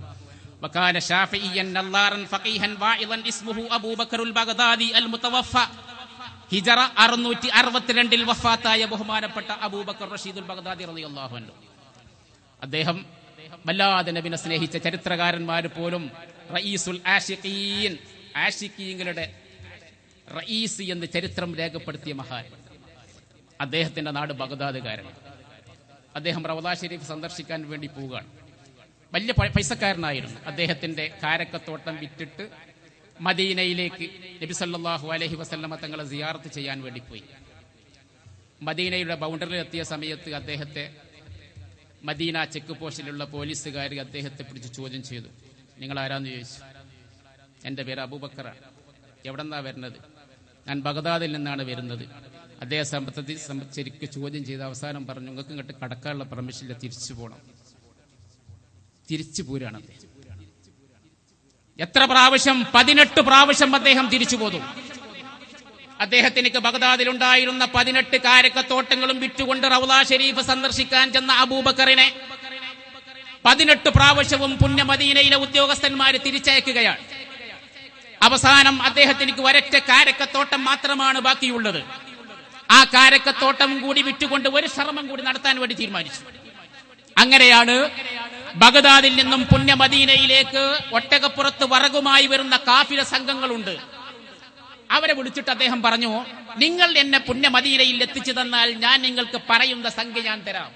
വകാന ശാഫിഇയ്യൻ നല്ലാറൻ ഫഖീഹൻ വാഇദൻ ഇസ്മുഹു അബൂബക്കറുൽ ബഗ്ദാദി അൽ മുതവഫ. ഹിജറ 662 വഫാത്തായ ബഹുമാനപ്പെട്ട അബൂബക്കർ റഷീദുൽ ബഗ്ദാദി റളിയല്ലാഹു അൻഹു. അദ്ദേഹം വല്ലാതെ നബിനെ സ്നേഹിച്ച ചരിത്രകാരന്മാർ പോലും റഈസുൽ ആഷിഖീൻ, ആഷിഖീങ്ങളുടെ റഈസ് എന്ന് ചരിത്രം രേഖപ്പെടുത്തിയ മഹാൻ. അദ്ദേഹത്തിന്റെ നാട് ബഗ്ദാദ്കാരനാണ്. അദ്ദേഹം റൗള ഷരീഫ് സന്ദർശിക്കാൻ വേണ്ടി പോവുകയാണ്. വലിയ പൈസക്കാരനായിരുന്നു. അദ്ദേഹത്തിന്റെ കാരക്കത്തോട്ടം വിറ്റിട്ട് മദീനയിലേക്ക് നബി സല്ലല്ലാഹു അലൈഹി വസല്ലമ തങ്ങളെ സിയാറത്ത് ചെയ്യാൻ വേണ്ടി പോയി. മദീനയുടെ ബൗണ്ടറിയിൽ എത്തിയ സമയത്ത് അദ്ദേഹത്തെ മദീന ചെക്ക് പോസ്റ്റിലുള്ള പോലീസുകാർ അദ്ദേഹത്തെ പിടിച്ച് ചോദ്യം ചെയ്തു. നിങ്ങൾ ആരാന്ന് ചോദിച്ചു. എൻ്റെ പേര് അബൂബക്കറാണ്. എവിടെന്നാ വരുന്നത്? ഞാൻ ബഗ്ദാദിൽ നിന്നാണ് വരുന്നത്. അദ്ദേഹം ശരിക്ക് ചോദ്യം ചെയ്ത് അവസാനം പറഞ്ഞു, നിങ്ങൾക്ക് ഇങ്ങോട്ട് കടക്കാനുള്ള പെർമിഷനില്ല, തിരിച്ചു പോകണം. തിരിച്ചു പോരാണ് അദ്ദേഹം. എത്ര പ്രാവശ്യം? 18 പ്രാവശ്യം അദ്ദേഹം തിരിച്ചു പോന്നു. അദ്ദേഹത്തിന് ബഗ്ദാദിൽ ഉണ്ടായിരുന്ന 18 കാരക്കത്തോട്ടങ്ങളും വിറ്റുകൊണ്ട് റൗള ഷരീഫ് സന്ദർശിക്കാൻ ചെന്ന അബൂബക്കറിനെ 18 പ്രാവശ്യവും പുണ്യ മദീനയിലെ ഉദ്യോഗസ്ഥന്മാര് തിരിച്ചയക്കുകയാണ്. അവസാനം അദ്ദേഹത്തിന് ഒരൊറ്റ കാരക്കത്തോട്ടം മാത്രമാണ് ബാക്കിയുള്ളത്. ആ കാരക്കത്തോട്ടം കൂടി വിറ്റുകൊണ്ട് ഒരു ശ്രമം കൂടി നടത്താൻ വേണ്ടി തീരുമാനിച്ചു. അങ്ങനെയാണ് ബഗ്ദാദിൽ നിന്നും പുണ്യ മദീനയിലേക്ക് ഒട്ടകപ്പുറത്ത് വറകുമായി വരുന്ന കാഫില സംഘങ്ങളുണ്ട്. അവരെ വിളിച്ചിട്ട് അദ്ദേഹം പറഞ്ഞു, നിങ്ങൾ എന്നെ പുണ്യ മദീനയിൽ എത്തിച്ചു തന്നാൽ ഞാൻ നിങ്ങൾക്ക് പറയുന്ന സംഖ്യ ഞാൻ തരാം.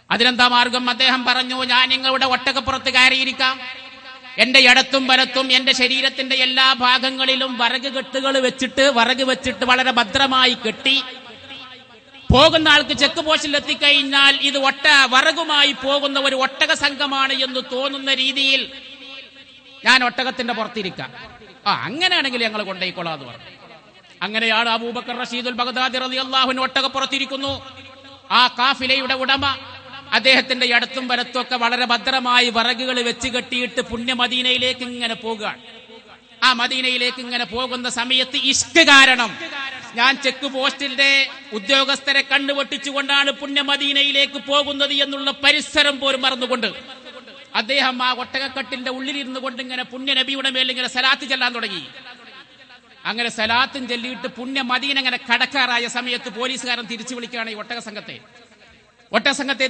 അതിനെന്താ മാർഗം? അദ്ദേഹം പറഞ്ഞു, ഞാൻ നിങ്ങളുടെ ഒട്ടകപ്പുറത്ത് കയറിയിരിക്കാം. എന്റെ ഇടത്തും വലത്തും എന്റെ ശരീരത്തിന്റെ എല്ലാ ഭാഗങ്ങളിലും വറക് കെട്ടുകൾ വെച്ചിട്ട് വളരെ ഭദ്രമായി കെട്ടി പോകുന്ന ആൾക്ക് ചെക്ക് പോസ്റ്റിൽ എത്തിക്കഴിഞ്ഞാൽ ഇത് വറകുമായി പോകുന്ന ഒരു ഒട്ടക സംഘമാണ് എന്ന് തോന്നുന്ന രീതിയിൽ ഞാൻ ഒട്ടകത്തിന്റെ പുറത്തിരിക്കാം. അങ്ങനെയാണെങ്കിൽ ഞങ്ങൾ കൊണ്ടുപോയിക്കൊള്ളാം എന്ന് പറഞ്ഞു. അങ്ങനെയാണ് അബൂബക്കർ റഷീദുൽ ബഗ്ദാദി റളിയല്ലാഹു അൻഹു ഒട്ടകപ്പുറത്തിരിക്കുന്നു. ആ കാഫിലയുടെ ഉടമ അദ്ദേഹത്തിന്റെ ഇടത്തും വലത്തും ഒക്കെ വളരെ ഭദ്രമായി വറകുകൾ വെച്ച് കെട്ടിയിട്ട് പുണ്യ മദീനയിലേക്ക് ഇങ്ങനെ പോകുകയാണ്. ആ മദീനയിലേക്ക് ഇങ്ങനെ പോകുന്ന സമയത്ത് ഇഷ്ക് കാരണം ഞാൻ ചെക്ക് പോസ്റ്റിന്റെ ഉദ്യോഗസ്ഥരെ കണ്ണുപൊട്ടിച്ചുകൊണ്ടാണ് പുണ്യ മദീനയിലേക്ക് പോകുന്നത് എന്നുള്ള പരിസരം പോലും മറന്നുകൊണ്ട് അദ്ദേഹം ആ ഒട്ടകക്കെട്ടിന്റെ ഉള്ളിലിരുന്നു കൊണ്ട് ഇങ്ങനെ പുണ്യ നബിയുടെ മേൽ ഇങ്ങനെ സലാത്ത് ചെല്ലാൻ തുടങ്ങി. അങ്ങനെ സലാത്തും ചൊല്ലിയിട്ട് പുണ്യ മദീന ഇങ്ങനെ കടക്കാറായ സമയത്ത് പോലീസുകാരൻ തിരിച്ചു വിളിക്കുകയാണ് ഈ ഒട്ടകസംഘത്തെ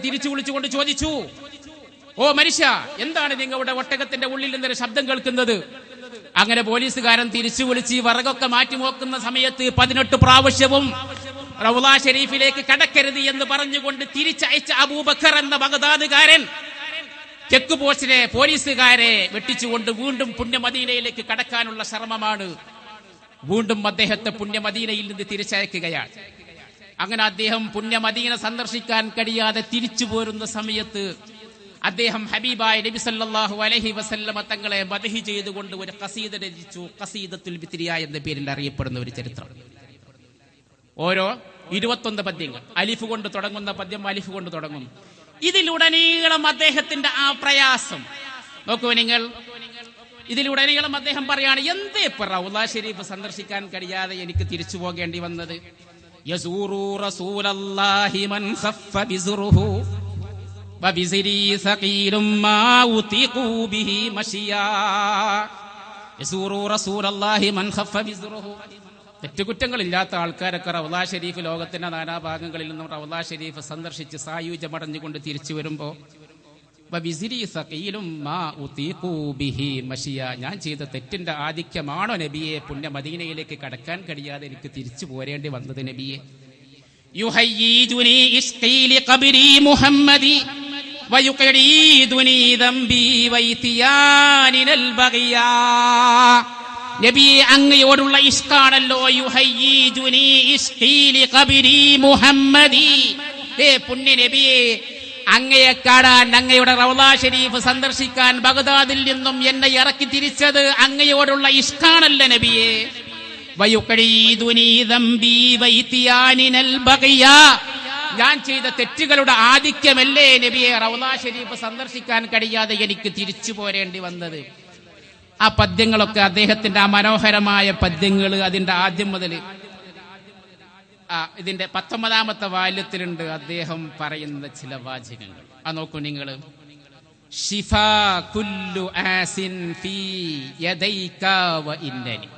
തിരിച്ചു വിളിച്ചുകൊണ്ട് ചോദിച്ചു, ഓ മനുഷ്യ, എന്താണ് നിങ്ങളുടെ ഒട്ടകത്തിന്റെ ഉള്ളിൽ നിന്നൊരു ശബ്ദം കേൾക്കുന്നത്? അങ്ങനെ പോലീസുകാരൻ തിരിച്ചു വിളിച്ച് വറകൊക്കെ മാറ്റി നോക്കുന്ന സമയത്ത് 18 പ്രാവശ്യവും റൗള ഷരീഫിലേക്ക് കടക്കരുത് എന്ന് പറഞ്ഞുകൊണ്ട് തിരിച്ചയച്ച അബൂബക്കർ എന്ന ബഗ്ദാദ്കാരൻ ചെക്ക് പോസ്റ്റിലെ പോലീസുകാരെ വെട്ടിച്ചുകൊണ്ട് വീണ്ടും പുണ്യ മദീനയിലേക്ക് കടക്കാനുള്ള ശ്രമമാണ്. വീണ്ടും അദ്ദേഹത്തെ പുണ്യ മദീനയിൽ നിന്ന് തിരിച്ചയക്കുകയാണ്. അങ്ങനെ അദ്ദേഹം പുണ്യ മദീന സന്ദർശിക്കാൻ കഴിയാതെ തിരിച്ചു പോരുന്ന സമയത്ത് അദ്ദേഹം ഹബീബായ നബി സല്ലല്ലാഹു അലൈഹി വസല്ലമ തങ്ങളെ മദ്ഹ് ചെയ്തുകൊണ്ട് ഒരു ഖസീദ രചിച്ചു. ഖസീദത്തുൽ ബിത്രിയ എന്ന പേരിൽ അറിയപ്പെടുന്ന ഒരു ചരിത്രം. ഓരോ 21 പദ്യങ്ങൾ, അലിഫ് കൊണ്ട് തുടങ്ങുന്ന പദ്യം അലിഫ് കൊണ്ട് തുടങ്ങും. ഇതിലുടനീളം അദ്ദേഹത്തിന്റെ ആ പ്രയാസം നോക്കൂ നിങ്ങൾ. ഇതിലുടനീളം അദ്ദേഹം പറയാണ്, എന്തേ ഇപ്പൊ റൗള ഷരീഫ് സന്ദർശിക്കാൻ കഴിയാതെ എനിക്ക് തിരിച്ചു പോകേണ്ടി വന്നത്? യസൂറു റസൂലല്ലാഹി മൻ ഖഫ ബിസ്റുഹു വബിസ്രി സഖീലും മാ ഉതിഖു ബിഹി മശിയാ. യസൂറു റസൂലല്ലാഹി മൻ ഖഫ ബിസ്റുഹു. തെറ്റുകുറ്റങ്ങളില്ലാത്ത ആൾക്കാരൊക്കെ റൗള ഷരീഫ് ലോകത്തിന്റെ നാനാഭാഗങ്ങളിൽ നിന്നും റൗള ഷരീഫ് സന്ദർശിച്ച് സായുജ്യമടഞ്ഞുകൊണ്ട് തിരിച്ചു വരുമ്പോൾ വബിസിരി സഖീലും മാ ഉതീഖു ബിഹി മശിയ. ഞാൻ ചെയ്ത തെറ്റിന്റെ ആധിക്യമാണോ നബിയെ പുണ്യ മദീനയിലേക്ക് കടക്കാൻ കഴിയാതെ എനിക്ക് തിരിച്ചു പോരേണ്ടി വന്നത് നബിയെ? യുഹയ്യീദുനി ഇസ്ഖീ ലിഖബ്രി മുഹമ്മദി വയുഖീദുനി ദംബി വൈതിയാനിൽ ബഗിയാ. നബിയെ അങ്ങയോടുള്ള ഇഷ്കാണല്ലോ. യുഹയ്യീദുനി ഇസ്ഖീ ലിഖബ്രി മുഹമ്മദി. പുണ്യ നബിയെ, അങ്ങയെ കാണാൻ, അങ്ങയുടെ റൗളാ ഷരീഫ് സന്ദർശിക്കാൻ ബഗ്ദാദിൽ നിന്നും എന്നെ ഇറക്കി തിരിച്ചത് അങ്ങയോടുള്ള ഇഷ്കാണല്ല നബിയെ. വയുഖീദുനി ദംബി വൈതിയാനിൽ ബഗിയാ. ഞാൻ ചെയ്ത തെറ്റുകളുടെ ആധിക്യമല്ലേ നബിയെ റൗളാ ഷരീഫ് സന്ദർശിക്കാൻ കഴിയാതെ എനിക്ക് തിരിച്ചു പോരേണ്ടി വന്നത്. ആ പദ്യങ്ങളൊക്കെ അദ്ദേഹത്തിന്റെ ആ മനോഹരമായ പദ്യങ്ങൾ അതിന്റെ ആദ്യം മുതൽ ഇതിന്റെ 19ാമത്തെ വാല്യത്തിലുണ്ട്. അദ്ദേഹം പറയുന്ന ചില വാചകങ്ങൾ നോക്കൂ നിങ്ങൾ. ഷിഫാ കുല്ലു ആസിൻ ഫീ യദൈക വ ഇന്നനി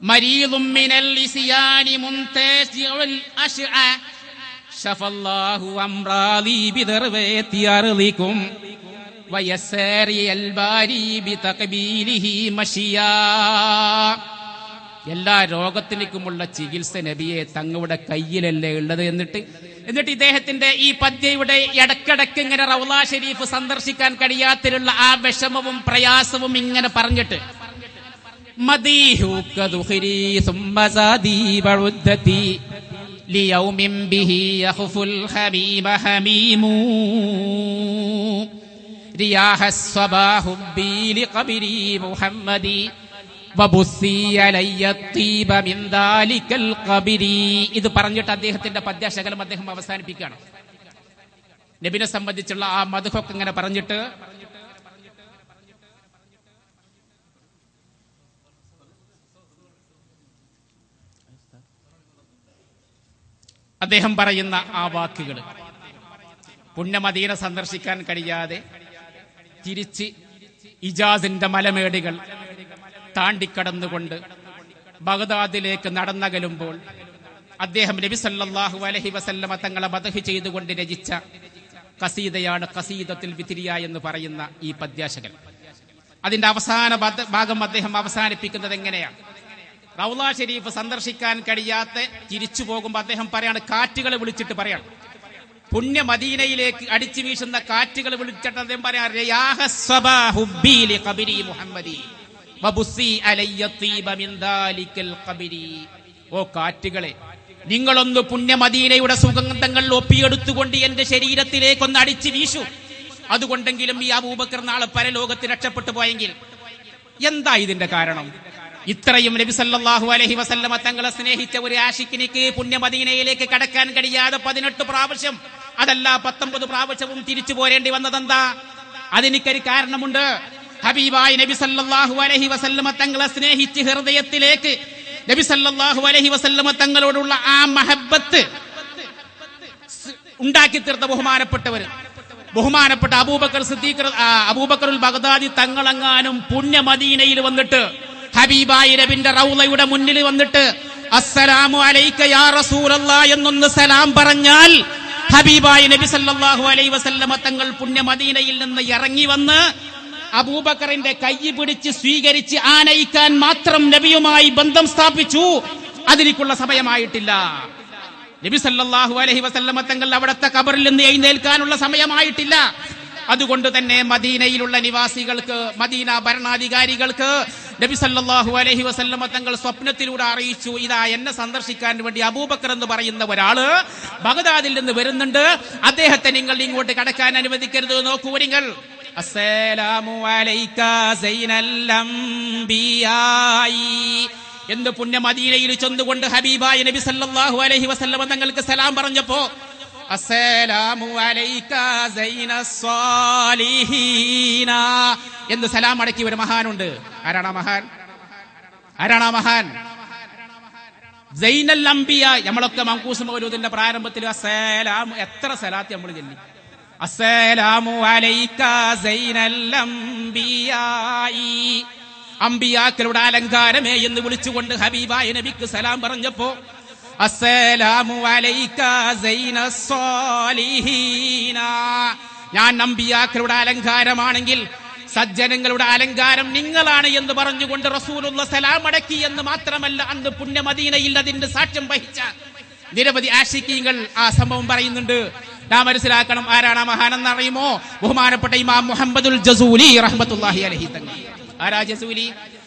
മരീദും മിനൽ ഇസ്യാനി മുൻതസിഉൽ അശ്അ ശഫല്ലാഹു അംറാദി ബിദർവതി അർളികും വയസ്സരി അൽ ബാരി ബിതഖബീലിഹി മശിയാ. എല്ലാ രോഗത്തിനുമുള്ള ചികിത്സ നബിയെ തങ്ങളുടെ കയ്യിലല്ലേ ഉള്ളത്. എന്നിട്ട് ഇദ്ദേഹത്തിന്റെ ഈ പദ്യയുടെ ഇടക്കിടക്ക് ഇങ്ങനെ റൗളാ ഷരീഫ് സന്ദർശിക്കാൻ കഴിയാത്തിലുള്ള ആ വിഷമവും പ്രയാസവും ഇങ്ങനെ പറഞ്ഞിട്ട് മദീഹുക ദുഖരി സുമ്മ സാദി ബഉദ്ദതി ലിയൗമിൻ ബിഹി യഖഫുൽ ഹബീബ ഹമീമു റിയാഹസ് സ്വബാഹു ബി ലിഖബ്രി മുഹമ്മദി വബുസ്സി അലയ്യ തീബ മിൻ ദാലികൽ ഖബ്രി. ഇത് പറഞ്ഞിട്ട് അദ്ദേഹത്തിന്റെ പദ്യശകലം അദ്ദേഹം അവസാനിപ്പിക്കുകയാണ്. നബിനെ സംബന്ധിച്ചുള്ള ആ മദ്ഹൊക്കെ ഇങ്ങനെ പറഞ്ഞിട്ട് അദ്ദേഹം പറയുന്ന ആ വാക്കുകൾ, പുണ്യമദീന സന്ദർശിക്കാൻ കഴിയാതെ തിരിച്ച് ഇജാസിന്റെ മലമേടുകൾ താണ്ടിക്കടന്നുകൊണ്ട് ബഗ്ദാദിലേക്ക് നടന്നകലുമ്പോൾ അദ്ദേഹം നബി സല്ലല്ലാഹു അലൈഹി വസല്ലമ തങ്ങളെ മദ്ഹ് ചെയ്തുകൊണ്ട് രചിച്ച ഖസീദയാണ് ഖസീദത്തുൽ വിത്രിയ എന്ന് പറയുന്ന ഈ പദ്യാശകൻ. അതിന്റെ അവസാന ഭാഗം അദ്ദേഹം അവസാനിപ്പിക്കുന്നത് എങ്ങനെയാണ്? റൗളാ ഷരീഫ് സന്ദർശിക്കാൻ കഴിയാത്ത തിരിച്ചു പോകുമ്പോൾ അദ്ദേഹം പറയാണ്, കാറ്റുകളെ വിളിച്ചിട്ട് പറയാണ്, പുണ്യ മദീനയിലേക്ക് അടിച്ചു വീശുന്ന കാറ്റുകൾ വിളിച്ചിട്ട് അദ്ദേഹം പറയാം, ഓ കാറ്റുകളെ, നിങ്ങളൊന്ന് പുണ്യ മദീനയുടെ സുഗന്ധങ്ങൾ ഒപ്പിയെടുത്തുകൊണ്ട് എന്റെ ശരീരത്തിലേക്കൊന്ന് അടിച്ചു വീശു. അതുകൊണ്ടെങ്കിലും ഈ അബൂബക്കർ നാളെ പരലോകത്ത് രക്ഷപ്പെട്ടു പോയെങ്കിൽ. എന്താ ഇതിന്റെ കാരണം? ഇത്രയും നബി സല്ലല്ലാഹു അലൈഹി വസല്ലമ തങ്ങളെ സ്നേഹിച്ച ഒരു ആശിക്കിനിക്ക് പുണ്യ മദീനയിലേക്ക് കടക്കാൻ കഴിയാതെ 18 പ്രാവശ്യം, അതല്ല 19 പ്രാവശ്യവും തിരിച്ചു പോരേണ്ടി വന്നതെന്താ? അതിനൊരു കാരണമുണ്ട്. ഹബീബായ നബി സല്ലല്ലാഹു അലൈഹി വസല്ലമ തങ്ങളെ സ്നേഹിച്ച് ഹൃദയത്തിലേക്ക് നബി സല്ലല്ലാഹു അലൈഹി വസല്ലമ തങ്ങളോടുള്ള ആ മഹബ്ബത്ത് ഉണ്ടാക്കി തീർത്ത ബഹുമാനപ്പെട്ട അബൂബക്കർ സിദ്ദീഖ് അബൂബക്കറുൽ ബഗ്ദാദി തങ്ങളെങ്ങാനും പുണ്യ മദീനയിൽ വന്നിട്ട് ഹബീബായ നബിന്റെ റൗളയുടെ മുന്നിൽ വന്നിട്ട് അസ്സലാമു അലൈക യാ റസൂലല്ലാഹ് എന്നൊന്ന് സലാം പറഞ്ഞാൽ ഹബീബായ നബി സല്ലല്ലാഹു അലൈഹി വസല്ലമ തങ്ങൾ പുണ്യ മദീനയിൽ നിന്ന് ഇറങ്ങി വന്ന് അബൂബക്കറിന്റെ കൈ പിടിച്ച് സ്വീകരിച്ച് ആനയിക്കാൻ മാത്രം നബിയുമായി ബന്ധം സ്ഥാപിച്ചു. അതിനുള്ള സമയമായിട്ടില്ല. നബി സല്ലല്ലാഹു അലൈഹി വസല്ലമ തങ്ങൾ അവിടുത്തെ ഖബറിൽ നിന്ന് എഴുന്നേൽക്കാനുള്ള സമയമായിട്ടില്ല. അതുകൊണ്ട് തന്നെ മദീനയിലുള്ള നിവാസികൾക്ക്, മദീന ഭരണാധികാരികൾക്ക് നബി സല്ലല്ലാഹു അലൈഹി വസല്ലമ തങ്ങൾ സ്വപ്നത്തിലൂടെ അറിയിച്ചു, ഇതാ എന്നെ സന്ദർശിക്കാൻ വേണ്ടി അബൂബക്കർ എന്ന് പറയുന്ന ഒരാള് ബഗ്ദാദിൽ നിന്ന് വരുന്നുണ്ട്, അദ്ദേഹത്തെ നിങ്ങൾ ഇങ്ങോട്ട് കടക്കാൻ അനുവദിക്കരുത്. നോക്കൂ നിങ്ങൾ, അസ്സലാമു അലൈക സൈനൽ അംബിയായി എന്ന് പുണ്യ മദീനയിൽ ചെന്നുകൊണ്ട് ഹബീബായ നബി സല്ലല്ലാഹു അലൈഹി വസല്ലമ തങ്ങൾക്ക് സലാം പറഞ്ഞപ്പോ അസ്സലാമു അലൈക സൈനസ് സ്വാലിഹീന എന്ന് സലാം അടക്കി ഒരു മഹാനുണ്ട്. ആരാണ് ആ മഹാൻ? സൈനൽ അംബിയ. നമ്മളൊക്കെ മങ്കൂസ് മൗലൂദിന്റെ പ്രാരംഭത്തിൽ അസ്സലാം, എത്ര സലാത്ത് നമ്മൾ ചൊല്ലി, അസ്സലാമു അലൈക സൈനൽ അംബിയായി, അംബിയാക്കളുടെ അലങ്കാരമേ എന്ന് വിളിച്ചുകൊണ്ട് ഹബീബായ നബിക്ക് സലാം പറഞ്ഞപ്പോ അസ്സലാമു അലൈക സൈനസ് സ്വാലിഹീന ഞാൻ അമ്പിയാക്കളുടെ അലങ്കാരമാണെങ്കിൽ സജ്ജനങ്ങളുടെ അലങ്കാരം നിങ്ങളാണ് എന്ന് പറഞ്ഞുകൊണ്ട് റസൂലുള്ള സലാം അടക്കി എന്ന് മാത്രമല്ല, അന്ന് പുണ്യ മദീനയിൽ അതിന്റെ സാക്ഷ്യം വഹിച്ച നിരവധി ആശിഖീങ്ങൾ ആ സംഭവം പറയുന്നുണ്ട്. നാം മനസ്സിലാക്കണം, ആരാണ് ആ മഹാനെന്ന് അറിയുമോ? ബഹുമാനപ്പെട്ട ഇമാം മുഹമ്മദുൽ ജസൂലി റഹ്മത്തുള്ളാഹി അലൈഹി തങ്ങൾ. ആരാ ജസൂലി?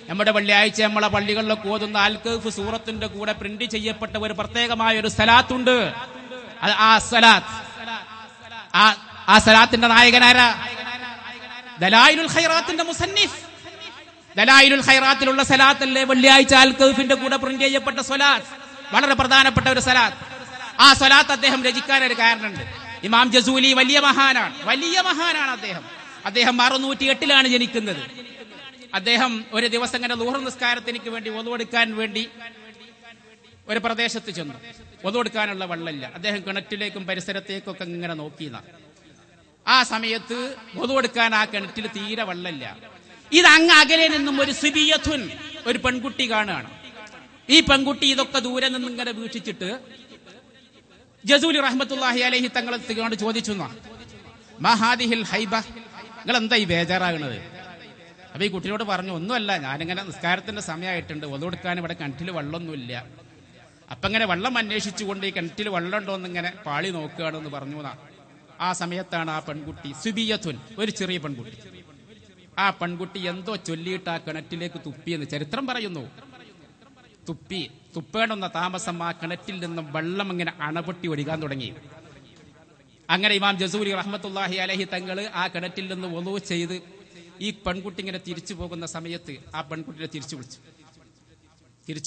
നമ്മുടെ വെള്ളിയാഴ്ച നമ്മളെ പള്ളികളിലൊക്കെ ഓതുന്ന അൽ കഹ്ഫ് സൂറത്തിന്റെ കൂടെ പ്രിന്റ് ചെയ്യപ്പെട്ട ഒരു പ്രത്യേകമായ ഒരു സലാത്തുണ്ട്. ആ സലാത്തിന്റെ നായകനാരാ? ദലായിലുൽ ഖൈറാത്തിന്റെ മുസന്നിഫ്. ദലായിലുൽ ഖൈറാത്തിലുള്ള സലാത്തല്ലേ വെള്ളിയാഴ്ച അൽ കഹ്ഫിന്റെ കൂടെ പ്രിന്റ് ചെയ്യപ്പെട്ട സലാത്ത്. വളരെ പ്രധാനപ്പെട്ട ഒരു സലാത്ത്. ആ സലാത്ത് അദ്ദേഹം രചിക്കാൻ ഒരു കാരണമുണ്ട്. ഇമാം ജസൂലി വലിയ മഹാനാണ് അദ്ദേഹം 608 ജനിക്കുന്നത്. അദ്ദേഹം ഒരു ദിവസം ഇങ്ങനെ ളുഹർ നിസ്കാരത്തിനു വേണ്ടി ഒതുവെടുക്കാൻ വേണ്ടി ഒരു പ്രദേശത്ത് ചെന്നു. ഒതുവെടുക്കാനുള്ള വെള്ളമില്ല. അദ്ദേഹം കിണറ്റിലേക്കും പരിസരത്തേക്കൊക്കെ ഇങ്ങനെ നോക്കിയതാണ്. ആ സമയത്ത് ഒതുവെടുക്കാൻ ആ കിണറ്റിൽ തീരെ വെള്ളമില്ല. ഇത് അങ്ങ് അകലെ നിന്നും ഒരു സിബിയത്തുൻ, ഒരു പെൺകുട്ടി കാണുകയാണ്. ഈ പെൺകുട്ടി ഇതൊക്കെ ദൂരെ നിന്നും ഇങ്ങനെ വീക്ഷിച്ചിട്ട് ജസൂലി റഹ്മത്തുള്ളാഹി അലൈഹി തങ്ങളെ ചോദിച്ചു, മഹാദിഹിൽ ഹൈബ, നിങ്ങൾ എന്താ ഈ ബേജാറാകുന്നത്? അപ്പൊ ഈ കുട്ടിയോട് പറഞ്ഞു, ഒന്നുമല്ല, ഞാനിങ്ങനെ നിസ്കാരത്തിന്റെ സമയമായിട്ടുണ്ട്, ഒതുവെടുക്കാൻ ഇവിടെ കിണറ്റിൽ വെള്ളമൊന്നുമില്ല. അപ്പൊ ഇങ്ങനെ വെള്ളം അന്വേഷിച്ചുകൊണ്ട് ഈ കിണറ്റിൽ വെള്ളം ഉണ്ടോ എന്നിങ്ങനെ പാളി നോക്കുകയാണെന്ന് പറഞ്ഞു. ആ സമയത്താണ് ആ പെൺകുട്ടി സുബിയത്തുൻ, ഒരു ചെറിയ പെൺകുട്ടി, ആ പെൺകുട്ടി എന്തോ ചൊല്ലിയിട്ട് ആ കിണറ്റിലേക്ക് തുപ്പിയെന്ന് ചരിത്രം പറയുന്നു. തുപ്പേണ്ടുന്ന താമസം ആ കിണറ്റിൽ നിന്നും വെള്ളം ഇങ്ങനെ അണപൊട്ടി ഒഴുകാൻ തുടങ്ങി. അങ്ങനെ ഇമാം ജസൂലി റഹ്മത്തുള്ളാഹി അലൈഹി തങ്ങള് ആ കിണറ്റിൽ നിന്ന് വുളൂ ചെയ്ത് ഈ പെൺകുട്ടി ഇങ്ങനെ തിരിച്ചു പോകുന്ന സമയത്ത് ആ പെൺകുട്ടിയെ തിരിച്ചു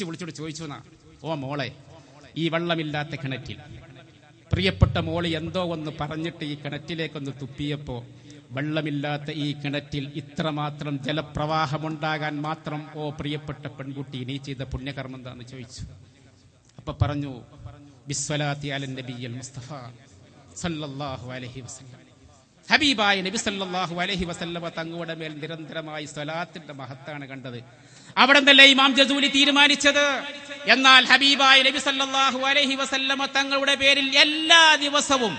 വിളിച്ചിട്ട് ചോദിച്ചു, ഓ മോളെ, ഈ വെള്ളമില്ലാത്ത കിണറ്റിൽ പ്രിയപ്പെട്ട മോള് എന്തോ ഒന്ന് പറഞ്ഞിട്ട് ഈ കിണറ്റിലേക്കൊന്ന് തുപ്പിയപ്പോ വെള്ളമില്ലാത്ത ഈ കിണറ്റിൽ ഇത്രമാത്രം ജലപ്രവാഹമുണ്ടാകാൻ മാത്രം ഓ പ്രിയപ്പെട്ട പെൺകുട്ടി നീ ചെയ്ത പുണ്യകർമ്മം എന്താന്ന് ചോദിച്ചു. അപ്പൊ പറഞ്ഞു, ബിസ്വലാത്തി അലൻ നബിയ്യിൽ മുസ്തഫ സല്ലല്ലാഹു അലൈഹി വസല്ലം. ഹബീബായ നബി സല്ലല്ലാഹു അലൈഹി വസല്ലമ തങ്ങളുടെ മേൽ നിരന്തരമായി സ്വലാത്തിന്റെ മഹത്താണ് കണ്ടത്. അവിടെ നിന്നല്ലേ ഇമാം ജസൂലി തീരുമാനിച്ചത്. എന്നാൽ ഹബീബായ നബി സല്ലല്ലാഹു അലൈഹി വസല്ലമ തങ്ങളുടെ പേരിൽ എല്ലാ ദിവസവും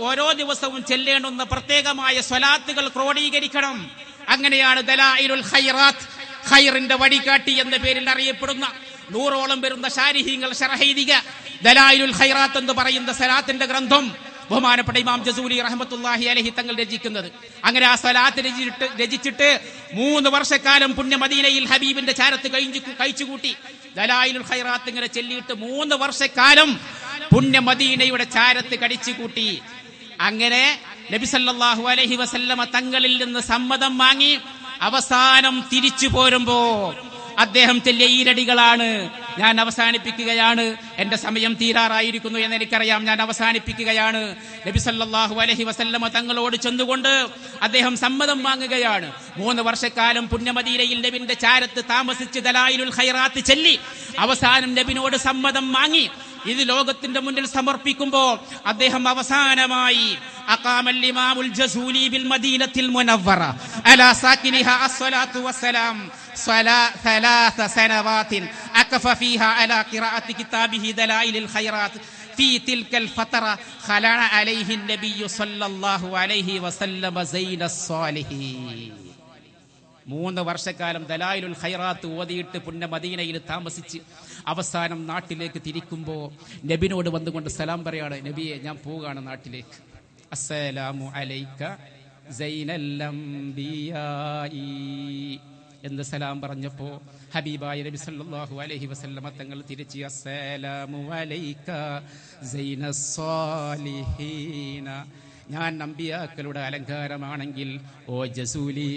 ഓരോ ദിവസവും ചെല്ലേണ്ടുന്ന പ്രത്യേകമായ സ്വലാത്തുകൾ ക്രോഡീകരിക്കണം. അങ്ങനെയാണ് ദലായിലുൽ ഖൈറാത്ത്, ഖൈറിന്റെ വഴികാട്ടി എന്ന പേരിൽ അറിയപ്പെടുന്ന 100ഓളം വരുന്ന ശാരിഹീങ്ങൾ ശറഹൈദിക ദലായിലുൽ ഖൈറാത്ത് എന്ന് പറയുന്ന സലാത്തിന്റെ ഗ്രന്ഥം ബഹുമാനപ്പെട്ട ഇമാം ജസൂലി റഹ്മത്തുള്ളാഹി അലൈഹി തങ്ങൾ രചിക്കുന്നത്. അങ്ങനെ ആ സലാത്ത് രചിച്ചിട്ട് 3 വർഷക്കാലം പുണ്യ മദീനയിൽ ഹബീബിന്റെ ചാരത്ത് കഴിച്ചുകൂട്ടി. ദലായിലുൽ ഖൈറാത്ത് ഇങ്ങനെ ചെല്ലിയിട്ട് 3 വർഷക്കാലം പുണ്യ മദീനയുടെ ചാരത്ത് കടിച്ചുകൂട്ടി. അങ്ങനെ നബി സല്ലല്ലാഹു അലൈഹി വസല്ലമ തങ്ങളിൽ നിന്ന് സമ്മതം വാങ്ങി അവസാനം തിരിച്ചു പോരുമ്പോ അദ്ദേഹം ചെല്ലിയ ഈരടികളാണ്. ഞാൻ അവസാനിപ്പിക്കുകയാണ്, എന്റെ സമയം തീരാറായിരിക്കുന്നു എന്ന് എനിക്കറിയാം, ഞാൻ അവസാനിപ്പിക്കുകയാണ്. നബി സല്ലല്ലാഹു അലൈഹി വസല്ലമ തങ്ങളോട് ചെന്നുകൊണ്ട് അദ്ദേഹം സമ്മതം വാങ്ങുകയാണ്. 3 വർഷക്കാലം പുണ്യമദീനയിൽ നബിന്റെ ചാരത്ത് താമസിച്ച് ദലായിലുൽ ഖൈറാത്ത് ചൊല്ലി അവസാനം നബിനോട് സമ്മതം വാങ്ങി ഇത് ലോകത്തിന്റെ മുന്നിൽ സമർപ്പിക്കുമ്പോ അദ്ദേഹം അവസാനമായി അഖാമൽ ഇമാമുൽ ജസൂലി ബിൽ മദീനത്തിൽ മുനവ്വറ അലാ സാകിനിഹാ അസ്സലാത്തു വസ്സലാം ثلاث سنوات أكف فيها على قراءة كتابه دلائل الخيرات. في تلك الفترة خلع عليه النبي صلى الله عليه وسلم زين الصالحين. 3 വർഷക്കാലം ദലായിലുൽ ഖൈറാത്ത് ഓതിയിട്ട് പുണ്യ മദീനയിൽ താമസിച്ച് അവസാനം നാട്ടിലേക്ക് തിരിക്കുമ്പോ നബിനോട് വന്നുകൊണ്ട് സലാം പറയാണ്, നബിയെ ഞാൻ പോവുകയാണ് നാട്ടിലേക്ക്. അസ്സലാമു അലൈക സൈനൽ അംബിയായി എന്ന് സലാം പറഞ്ഞപ്പോ ഹബീബായ നബി സല്ലല്ലാഹു അലൈഹി വസല്ലമ തങ്ങൾ തിരിച്ച് അസ്സലാമു അലൈക സൈനസ് സ്വാലിഹീന, ഞാൻ അമ്പിയാക്കളുടെ അലങ്കാരമാണെങ്കിൽ ഓ ജസൂലി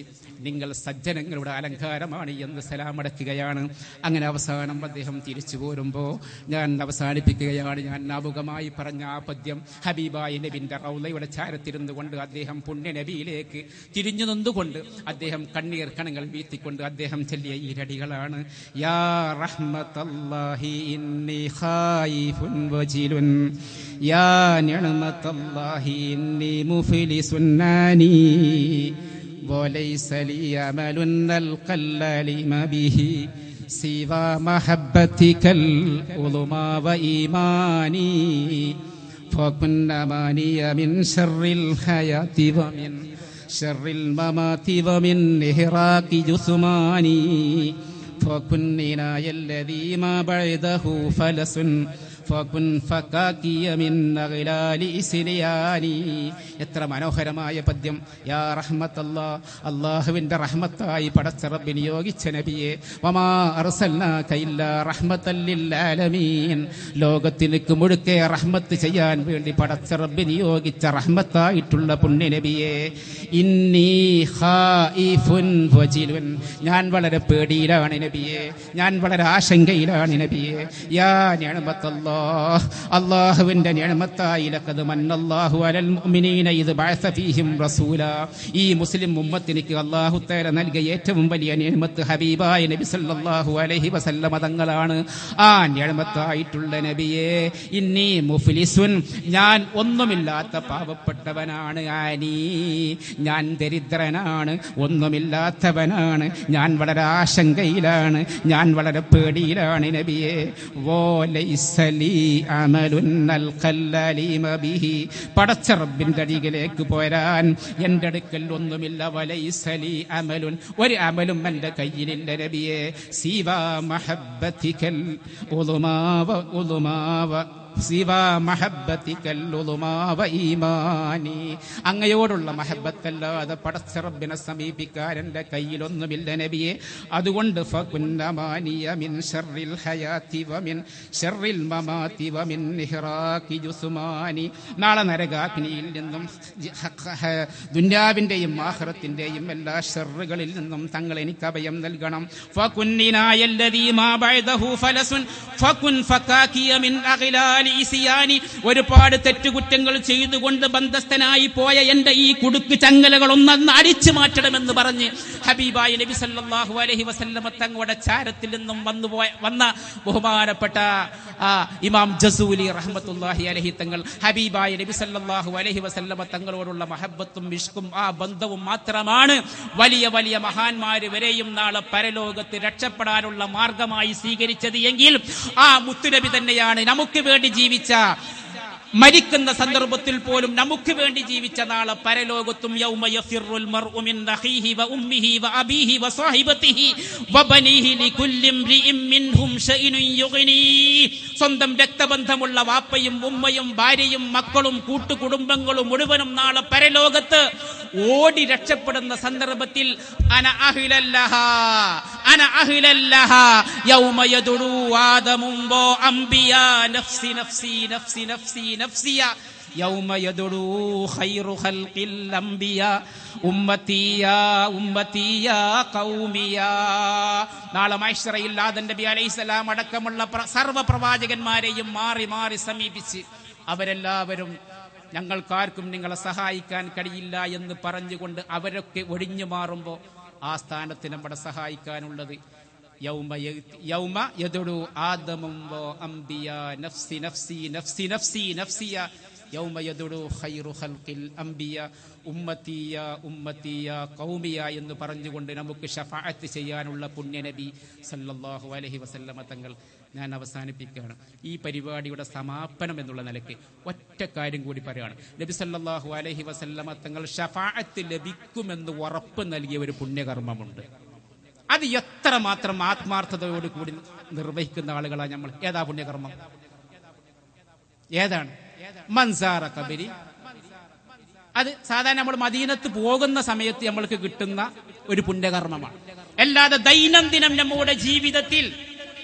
നിങ്ങൾ സജ്ജനങ്ങളുടെ അലങ്കാരമാണ് എന്ന് സലാമടക്കുകയാണ്. അങ്ങനെ അവസാനം അദ്ദേഹം തിരിച്ചു പോരുമ്പോ ഞാൻ അവസാനിപ്പിക്കുകയാണ്. ഞാൻ നാവുകമായി പറഞ്ഞ ആ പദ്യം ഹബീബായ നബിന്റെ റൗളയുടെ ചാരത്തിരുന്നു കൊണ്ട് അദ്ദേഹം പുണ്യ നബിയിലേക്ക് തിരിഞ്ഞു നിന്നുകൊണ്ട് അദ്ദേഹം കണ്ണീർ കണങ്ങൾ വീത്തിക്കൊണ്ട് അദ്ദേഹം ചൊല്ലിയ ഈരടികളാണ്. യാ റഹ്മത്തല്ലാഹി ഇന്നി ഖായിഫുൻ വജിലുൻ യാ നിഅമത്തല്ലാഹി ഇന്നി മുഫ്ലിസുൻ നാനി وليس لي أمل نلقى العلم به سوى محبتك العظمى وإيماني فكن أماني من شر الحياة ومن شر الممات ومن إهراق جثماني فكن إناي الذي ما بعده فلس فكن فكاكي من أغلال إسرياني. എത്ര മനോഹരമായ പദ്യം. യാ റഹ്മത്തല്ലാ, അല്ലാഹുവിന്റെ റഹ്മത്തായി പടച്ച റബ്ബ് നിയോഗിച്ച നബിയെ, വമാ അർസൽനാക ഇല്ലാ റഹ്മത്തൽ ലിൽ ആലമീൻ, ലോകത്തിലേക്ക് മുഴുക്കെ റഹ്മത്ത് ചെയ്യാൻ വേണ്ടി പടച്ച റബ്ബ് നിയോഗിച്ച റഹ്മത്തായിട്ടുള്ള പുണ്യ നബിയെ, ഇന്നി ഖായിഫുൻ വജിലുൻ, ഞാൻ വളരെ പേടിയിലാണ് നബിയെ, ഞാൻ വളരെ ആശങ്കയിലാണ് നബിയെ. യാ നിഅമത്തല്ലാ, അല്ലാഹുവിന്റെ നിഅമത്തായി ലഖദ് മന്നല്ലാഹു അലൽ മുഅ്മിനീന ഇദ് ബഅസ ഫീഹിം റസൂല, ഈ മുസ്ലിം ഉമ്മത്തിനിക്ക് അല്ലാഹു തആല നൽകിയ ഏറ്റവും വലിയ നിഅമത്ത് ഹബീബായ നബി സല്ലല്ലാഹു അലൈഹി വസല്ലമ തങ്ങളാണ്. ആ നിഅമത്തായിട്ടുള്ള നബിയെ, ഇന്നി മുഫ്ലിസുൻ, ഞാൻ ഒന്നുമില്ലാത്ത പാവപ്പെട്ടവനാണ്. ആനി, ഞാൻ ദരിദ്രനാണ്, ഒന്നുമില്ലാത്തവനാണ്, ഞാൻ വളരെ ആശങ്കയിലാണ്, ഞാൻ വളരെ പേടിയിലാണ് നബിയെ. പടച്ച റബ്ബിന്റെ അരികിലേക്ക് പോരാൻ എന്റെ അടുക്കൽ ഒന്നുമില്ല. വലൈസലി അമലുൻ, ഒരു അമലും എന്റെ കയ്യിലില്ല നബിയെ. സീവാ മഹബ്ബതികൽ ഉളുമാവ ഉളുമാവ അങ്ങയോടുള്ള മഹബത്തല്ലാതെ പടച്ച റബ്ബിനെ സമീപിക്കാൻ എന്റെ കയ്യിലൊന്നുമില്ല നബിയെ. അതുകൊണ്ട് മിൻ ശർറിൽ ഹയാതി വമിൻ ശർറിൽ മമാതി വമിൻ ഇഹ്റാഖി ജുസ്മാനി, നാളെ നരകാഗ്നിയിൽ നിന്നും ദുനിയാവിന്റെയും ആഖിറത്തിന്റെയും എല്ലാ ഷർറുകളിൽ നിന്നും തങ്ങൾ എനിക്ക് അഭയം നൽകണം. ഒരുപാട് തെറ്റുകുറ്റങ്ങൾ ചെയ്തുകൊണ്ട് ബന്ധസ്ഥനായി പോയ എന്റെ ഈ കുടുക്ക് ചങ്ങലകൾ ഒന്നൊന്ന് അടിച്ചു മാറ്റണമെന്ന് പറഞ്ഞ് ഹബീബായ നബി സല്ലല്ലാഹു അലൈഹി വസല്ലമ തങ്ങളുടെ ചാരത്തിൽ നിന്നും വന്ന ബഹുമാനപ്പെട്ട ഇമാം ജസൂലി റഹ്മത്തുള്ളാഹി അലൈഹി തങ്ങൾ ഹബീബായ നബി സല്ലല്ലാഹു അലൈഹി വസല്ലമ തങ്ങളോടുള്ള മഹബ്ബത്തും ഇഷ്കും ആ ബന്ധവും മാത്രമാണ് വലിയ വലിയ മഹാന്മാര് വരെയും നാളെ പരലോകത്ത് രക്ഷപ്പെടാനുള്ള മാർഗമായി സ്വീകരിച്ചത് എങ്കിൽ ആ മുത്തുനബി തന്നെയാണ് നമുക്ക് വേണ്ടി ജീവിച്ച, മരിക്കുന്ന സന്ദർഭത്തിൽ പോലും നമുക്ക് വേണ്ടി ജീവിച്ച നാളെ പരലോകത്തും യൗമ യഫിറുൽ മർഉ മിൻ അഖീഹി വ ഉമ്മിഹി വ അബീഹി വ സ്വഹിബതിഹി വ ബനീഹി ലികുല്ലി ഇംറിഇൻ മിൻഹും ശൈഉൻ യുഗ്നി. സ്വന്തം രക്തബന്ധമുള്ള വാപ്പയും ഉമ്മയും ഭാര്യയും മക്കളും കൂട്ടുകുടുംബങ്ങളും മുഴുവനും നാളെ പരലോകത്ത് ഓടി രക്ഷപ്പെടുന്ന സന്ദർഭത്തിൽ അന അഹ്ലല്ലഹാ അന അഹ്ലല്ലഹാ യൗമ യദുറു ആദമും വ അംബിയാ നഫ്സി നഫ്സി നഫ്സി നഫ്സി നഫ്സിയ യൗമ യദുറു ഖൈറു ഖൽഖിൽ അംബിയാ ഉമ്മത്തിയാ ഉമ്മത്തിയാ ഖൗമിയാ. നാളെ മഹ്ശറയിൽ ആദം നബി അലൈഹിസ്സലാം അടക്കമുള്ള സർവ്വ പ്രവാചകന്മാരെയും മാറി മാറി സമീപിച്ച് അവരെല്ലാവരും ഞങ്ങൾക്കാർക്കും നിങ്ങളെ സഹായിക്കാൻ കഴിയില്ല എന്ന് പറഞ്ഞുകൊണ്ട് അവരൊക്കെ ഒഴിഞ്ഞു മാറുമ്പോൾ ആ സ്ഥാനത്ത് നമ്മുടെ സഹായിക്കാനുള്ളത് യൗമ യദുറു ആദമും വ അംബിയാ നഫ്സി നഫ്സി നഫ്സി നഫ്സി നഫ്സിയ യൗമ യദുറു ഖൈറു ഖൽഖിൽ അംബിയ ഉമ്മത്തിയ ഉമ്മത്തിയ ഖൗമിയ എന്ന് പറഞ്ഞുകൊണ്ട് നമുക്ക് ശഫാഅത്ത് ചെയ്യാനുള്ള പുണ്യനബി സല്ലല്ലാഹു അലൈഹി വസല്ലമ തങ്ങൾ. ഞാൻ അവസാനിപ്പിക്കുകയാണ്. ഈ പരിപാടിയുടെ സമാപനം എന്നുള്ള നിലയ്ക്ക് ഒറ്റ കാര്യം കൂടി പറയുകയാണ്. നബി സല്ലല്ലാഹു അലൈഹി വസല്ലമ തങ്ങൾ ശഫാഅത്ത് ലഭിക്കുമെന്ന് ഉറപ്പ് നൽകിയ ഒരു പുണ്യകർമ്മമുണ്ട്. അത് എത്രമാത്രം ആത്മാർത്ഥതയോട് കൂടി നിർവഹിക്കുന്ന ആളുകളാണ് നമ്മൾ. ഏതാ പുണ്യകർമ്മം? ഏതാണ്? മൻസാറ ഖബരി. അത് സാധാരണ നമ്മൾ മദീനത്ത് പോകുന്ന സമയത്ത് നമ്മൾക്ക് കിട്ടുന്ന ഒരു പുണ്യകർമ്മമാണ്. അല്ലാതെ ദൈനംദിനം നമ്മുടെ ജീവിതത്തിൽ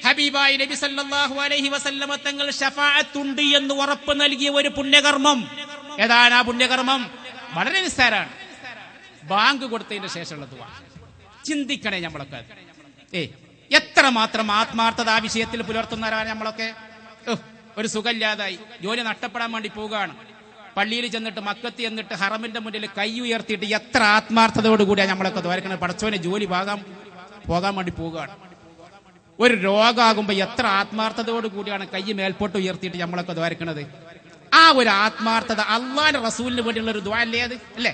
ഹബീബായ നബി സല്ലല്ലാഹു അലൈഹി വസല്ലമ തങ്ങൾ ശഫാഅത്ത് ഉണ്ട് എന്ന് ഉറപ്പ് നൽകിയ ഒരു പുണ്യകർമ്മം. ഏതാണ് ആ പുണ്യകർമ്മം? വളരെ നിസ്സാരാണ്. ബാങ്ക് കൊടുത്തതിന് ശേഷമുള്ള ദുആ. ചിന്തിക്കണേ നമ്മളൊക്കെ. എത്രമാത്രം ആത്മാർത്ഥത ആ വിഷയത്തിൽ പുലർത്തുന്നവരാണ് നമ്മളൊക്കെ. ഒരു സുഖമില്ലാതായി, ജോലി നഷ്ടപ്പെടാൻ വേണ്ടി പോവുകയാണ്. പള്ളിയിൽ ചെന്നിട്ട് മക്കത്ത് ചെന്നിട്ട് ഹറമിന്റെ മുന്നിൽ കൈ ഉയർത്തിയിട്ട് എത്ര ആത്മാർത്ഥതയോടുകൂടിയാണ് നമ്മളൊക്കെ ദ്വാരക്കുന്നത്. പടച്ചോനെ ജോലി പോകാൻ വേണ്ടി പോവുകയാണ്. ഒരു രോഗമാകുമ്പോ എത്ര ആത്മാർത്ഥതയോട് കൂടിയാണ് കൈ മേൽപോട്ട് ഉയർത്തിയിട്ട് നമ്മളൊക്കെ ദ്വാരക്കുന്നത്. ആ ഒരു ആത്മാർത്ഥത അല്ലാഹുവിന്റെ റസൂലിന് വേണ്ടിയുള്ള ഒരു ദുആ അല്ലേ അത്? അല്ലേ?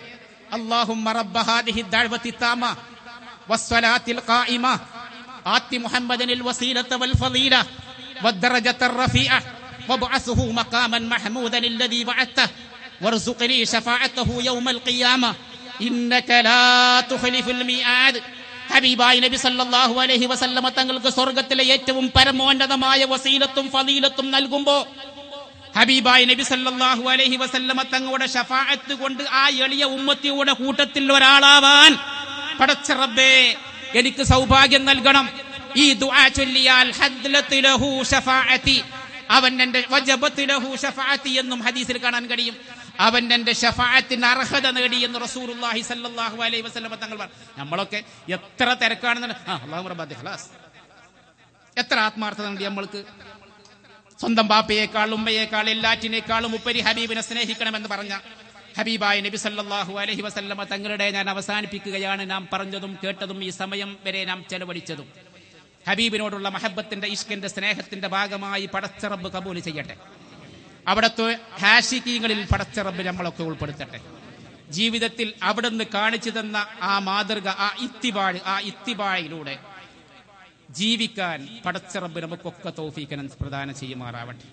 അല്ലാഹുമ്മ റബ്ബ ഹാദിഹി ദഅവതി താമ വസ്സലാത്തിൽ ഖായിമ ആതി മുഹമ്മദിനിൽ വസീലത വൽ ഫളീല വദ്ദറജത റഫീഅ വബ്അസ്ഹു മഖാമൻ മഹ്മൂദൻ അല്ലദീ വഅദ്തഹ വർസുഖ്നി ശഫാഅതഹു യൗമൽ ഖിയാമ ഇന്നക ലാ തുഖ്ലിഫുൽ മിആദ്. ഹബീബായ നബി സല്ലല്ലാഹു അലൈഹി വസല്ലമ തങ്ങൾക്ക് സ്വർഗ്ഗത്തിലെ ഏറ്റവും പരമോന്നതമായ വസീലത്തും ഫളീലത്തും നൽകുമ്പോൾ ഹബീബായ നബി സല്ലല്ലാഹു അലൈഹി വസല്ലമ തങ്ങളുടെ ശഫാഅത്ത് കൊണ്ട് ആ എളിയ ഉമ്മത്തിയുടെ കൂട്ടത്തിൽ ഒരാളാവാൻ പടച്ച റബ്ബേ എനിക്ക് സൗഭാഗ്യം നൽകണം. ഈ ദുആ ചൊല്ലിയാൽ ഹദ്ലത്ത് ലഹു ശഫാഅതി, അവൻ എൻ്റെ വജബത്ത് ലഹു ശഫാഅതി എന്നും ഹദീസിൽ കാണാൻ കഴിയും. അവൻ എൻ്റെ ശഫാഅത്തിന് അർഹത നേടി എന്ന് റസൂലുള്ളാഹി സ്വല്ലല്ലാഹു അലൈഹി വസല്ലം തങ്ങൾ പറഞ്ഞു. നമ്മളൊക്കെ എത്ര തിരക്കാണെന്ന് അല്ലാഹു റബ്ബി ഖലാസ്, എത്ര ആത്മാർത്ഥത ഉണ്ട് നമ്മൾക്ക്. സ്വന്തം ബാപ്പയേക്കാൾ ഉമ്മയേക്കാൾ എല്ലാറ്റിനേക്കാളും ഉപരി ഹബീബിനെ സ്നേഹിക്കണമെന്ന് പറഞ്ഞ ഹബീബായ നബി സല്ലല്ലാഹു അലൈഹി വസല്ലമ തങ്ങളുടെ ഞാൻ അവസാനിപ്പിക്കുകയാണ്. നാം പറഞ്ഞതും കേട്ടതും ഈ സമയം വരെ നാം ചെലവഴിച്ചതും ഹബീബിനോടുള്ള മഹബത്തിന്റെ ഇഷ്കിന്റെ സ്നേഹത്തിന്റെ ഭാഗമായി പടച്ച റബ്ബ് കബൂൽ ചെയ്യട്ടെ. അവിടത്തെ ഹാഷികീങ്ങളിൽ പടച്ച റബ്ബ് നമ്മളൊക്കെ ഉൾപ്പെടുത്തട്ടെ. ജീവിതത്തിൽ അവിടുന്ന് കാണിച്ചു തന്ന ആ മാതൃക, ആ ഇത്തിബായിലൂടെ ജീവിക്കാൻ പടച്ച റബ്ബ് നമുക്കൊക്കെ തൗഫീഖ് പ്രദാനം ചെയ്യുമാറാവട്ടെ.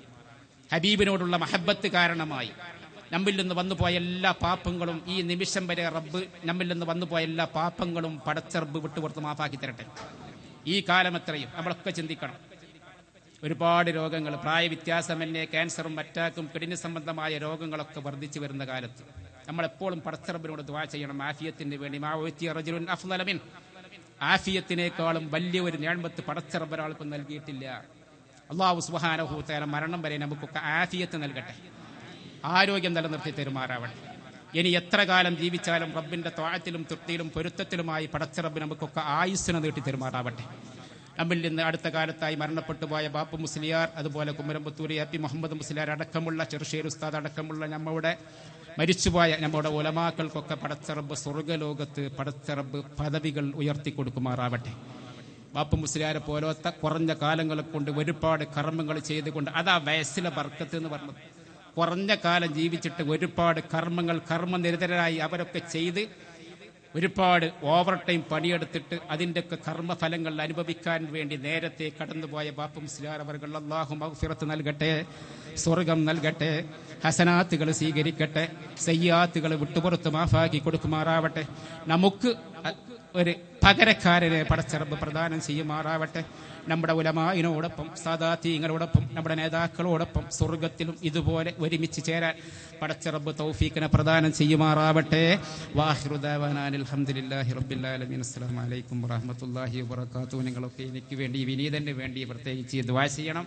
ഹബീബിനോടുള്ള മഹബത്ത് കാരണമായി നമ്മിൽ നിന്ന് വന്നുപോയ എല്ലാ പാപങ്ങളും ഈ നിമിഷം വരെ റബ്ബ് നമ്മിൽ നിന്ന് വന്നുപോയ എല്ലാ പാപങ്ങളും പടച്ച റബ്ബ് വിട്ടുപുറത്ത് മാഫാക്കി തരട്ടെ. ഈ കാലം എത്രയും നമ്മളൊക്കെ ചിന്തിക്കണം. ഒരുപാട് രോഗങ്ങൾ, പ്രായവ്യത്യാസമന്യേ ക്യാൻസറും അറ്റാക്കും കിഡ്നി സംബന്ധമായ രോഗങ്ങളൊക്കെ വർദ്ധിച്ചു വരുന്ന കാലത്ത് നമ്മളെപ്പോഴും പടച്ച റബ്ബിനോട് ദുആ ചെയ്യണം ആഫിയത്തിന് വേണ്ടി. മാ ഉഅ്തിയ റജുലുൻ അഫ്ളല മിൻ, ആഫിയത്തിനേക്കാളും വലിയ ഒരു നിഅമത്ത് പടച്ച റബ്ബ് ഒരാൾക്കും നൽകിയിട്ടില്ല. അല്ലാഹു സുബ്ഹാനഹു വ തആല മരണം വരെ നമുക്കൊക്കെ ആഫിയത്ത് നൽകട്ടെ, ആരോഗ്യം നിലനിർത്തി തരുമാറാവട്ടെ. ഇനി എത്ര കാലം ജീവിച്ചാലും റബ്ബിന്റെ ത്വാഅത്തിലും തൃപ്തിയിലും പൊരുത്തത്തിലുമായി പടച്ച റബ്ബ് നമുക്കൊക്കെ ആയുസ്സിനെ നീട്ടി തരുമാറാവട്ടെ. നമ്മിൽ നിന്ന് അടുത്ത കാലത്തായി മരണപ്പെട്ടു പോയ ബാപ്പു മുസ്ലിയാർ, അതുപോലെ കുമ്മരംപുത്തൂരി എ പി മുഹമ്മദ് മുസ്ലിയാർ അടക്കമുള്ള ചെറുശ്ശേരി ഉസ്താദ് അടക്കമുള്ള നമ്മുടെ മരിച്ചുപോയ നമ്മുടെ ഉലമാക്കൾക്കൊക്കെ പടച്ച റബ്ബ് സ്വർഗ്ഗലോകത്ത് പടച്ച റബ്ബ് പദവികൾ ഉയർത്തി കൊടുക്കുമാറാവട്ടെ. ബാപ്പു മുസ്ലിയാരെ പോലത്തെ കുറഞ്ഞ കാലങ്ങളെ കൊണ്ട് ഒരുപാട് കർമ്മങ്ങൾ ചെയ്തുകൊണ്ട്, അതാ വയസ്സിലെ ബർക്കത്ത് എന്ന് പറഞ്ഞത്. കുറഞ്ഞ കാലം ജീവിച്ചിട്ട് ഒരുപാട് കർമ്മങ്ങൾ കർമ്മനിരതരായി അവരൊക്കെ ചെയ്ത് ഒരുപാട് ഓവർ ടൈം പണിയെടുത്തിട്ട് അതിൻ്റെയൊക്കെ കർമ്മഫലങ്ങൾ അനുഭവിക്കാൻ വേണ്ടി നേരത്തെ കടന്നുപോയ ബാപ്പു മുസ്ലിയാർ അവർകൾ അല്ലാഹു മഗ്ഫിറത്ത് നൽകട്ടെ, സ്വർഗം നൽകട്ടെ, ഹസനാത്തുകൾ സ്വീകരിക്കട്ടെ, സയ്യാത്തുകൾ വിട്ടുപുറത്ത് മാഫാക്കി കൊടുക്കുമാറാവട്ടെ. നമുക്ക് ഒരു പകരക്കാരനെ പടച്ച റബ്ബ് പ്രദാനം ചെയ്യുമാറാവട്ടെ. നമ്മുടെ ഉലമായിനോടൊപ്പം സാദാതീങ്ങളോടൊപ്പം നമ്മുടെ നേതാക്കളോടൊപ്പം സ്വർഗത്തിലും ഇതുപോലെ ഒരുമിച്ച് ചേരാൻ പടച്ച റബ്ബ് തൗഫീഖിനെ പ്രദാനം ചെയ്യുമാറാവട്ടെ. വാഹിറു ദഅവാനാ അൽഹംദുലില്ലാഹി റബ്ബിൽ ആലമീൻ. അസ്സലാമു അലൈക്കും വറഹ്മത്തുള്ളാഹി വബറകാതുഹു. നിങ്ങളൊക്കെ എനിക്ക് വേണ്ടി, വിനീതന് വേണ്ടി പ്രത്യേകിച്ച് ദുആ ചെയ്യണം.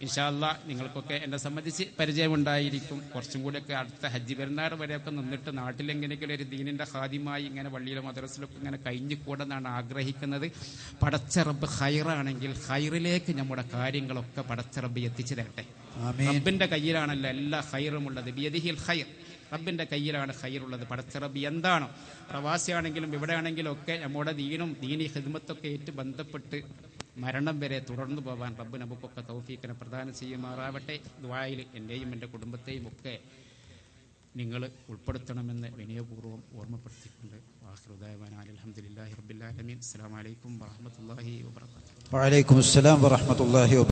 ഇൻഷാ അല്ലാഹ് നിങ്ങൾക്കൊക്കെ എന്നെ സംബന്ധിച്ച് പരിചയമുണ്ടായിരിക്കും. കുറച്ചും കൂടെയൊക്കെ അടുത്ത ഹജ്ജ് പെരുന്നാൾ വരെയൊക്കെ നിന്നിട്ട് നാട്ടിലെങ്ങനെയെങ്കിലും ഒരു ദീനിന്റെ ഖാദിമായി ഇങ്ങനെ പള്ളിയിലും മദ്രസയിലൊക്കെ ഇങ്ങനെ കഴിഞ്ഞു കൂടെന്നാണ് ആഗ്രഹിക്കുന്നത്. പടച്ച റബ്ബ് ഖൈറാണെങ്കിൽ ഖൈറിലേക്ക് നമ്മുടെ കാര്യങ്ങളൊക്കെ പടച്ച റബ്ബ് എത്തിച്ചു തരട്ടെ. റബ്ബിന്റെ കയ്യിലാണല്ലോ എല്ലാ ഖൈറുമുള്ളത്. ബിയദിഹിൽ ഖൈർ, റബ്ബിന്റെ കയ്യിലാണ് ഖൈറുള്ളത്. പടച്ച റബ്ബ് എന്താണോ, പ്രവാസിയാണെങ്കിലും ഇവിടെ ആണെങ്കിലും ഒക്കെ നമ്മുടെ ദീനും ദീനി ഖിദ്മത്തൊക്കെ ഏറ്റ് ബന്ധപ്പെട്ട് മരണം വരെ തുടർന്നു പോകാൻ റബ്ബ് നമുക്കൊക്കെ തൗഫീഖിനെ പ്രദാനം ചെയ്യുമാറാവട്ടെ. ദുആയിൽ എൻ്റെയും എൻ്റെ കുടുംബത്തെയും ഒക്കെ നിങ്ങൾ ഉൾപ്പെടുത്തണമെന്ന് വിനയപൂർവ്വം ഓർമ്മപ്പെടുത്തിക്കൊണ്ട് ആഖിറു ദഅവാനാ അൽഹംദുലില്ലാഹി റബ്ബിൽ ആലമീൻ. അസ്സലാമു അലൈക്കും വറഹ്മത്തുള്ളാഹി വബറകാതുഹു. വഅലൈക്കും അസ്സലാം വറഹ്മത്തുള്ളാഹി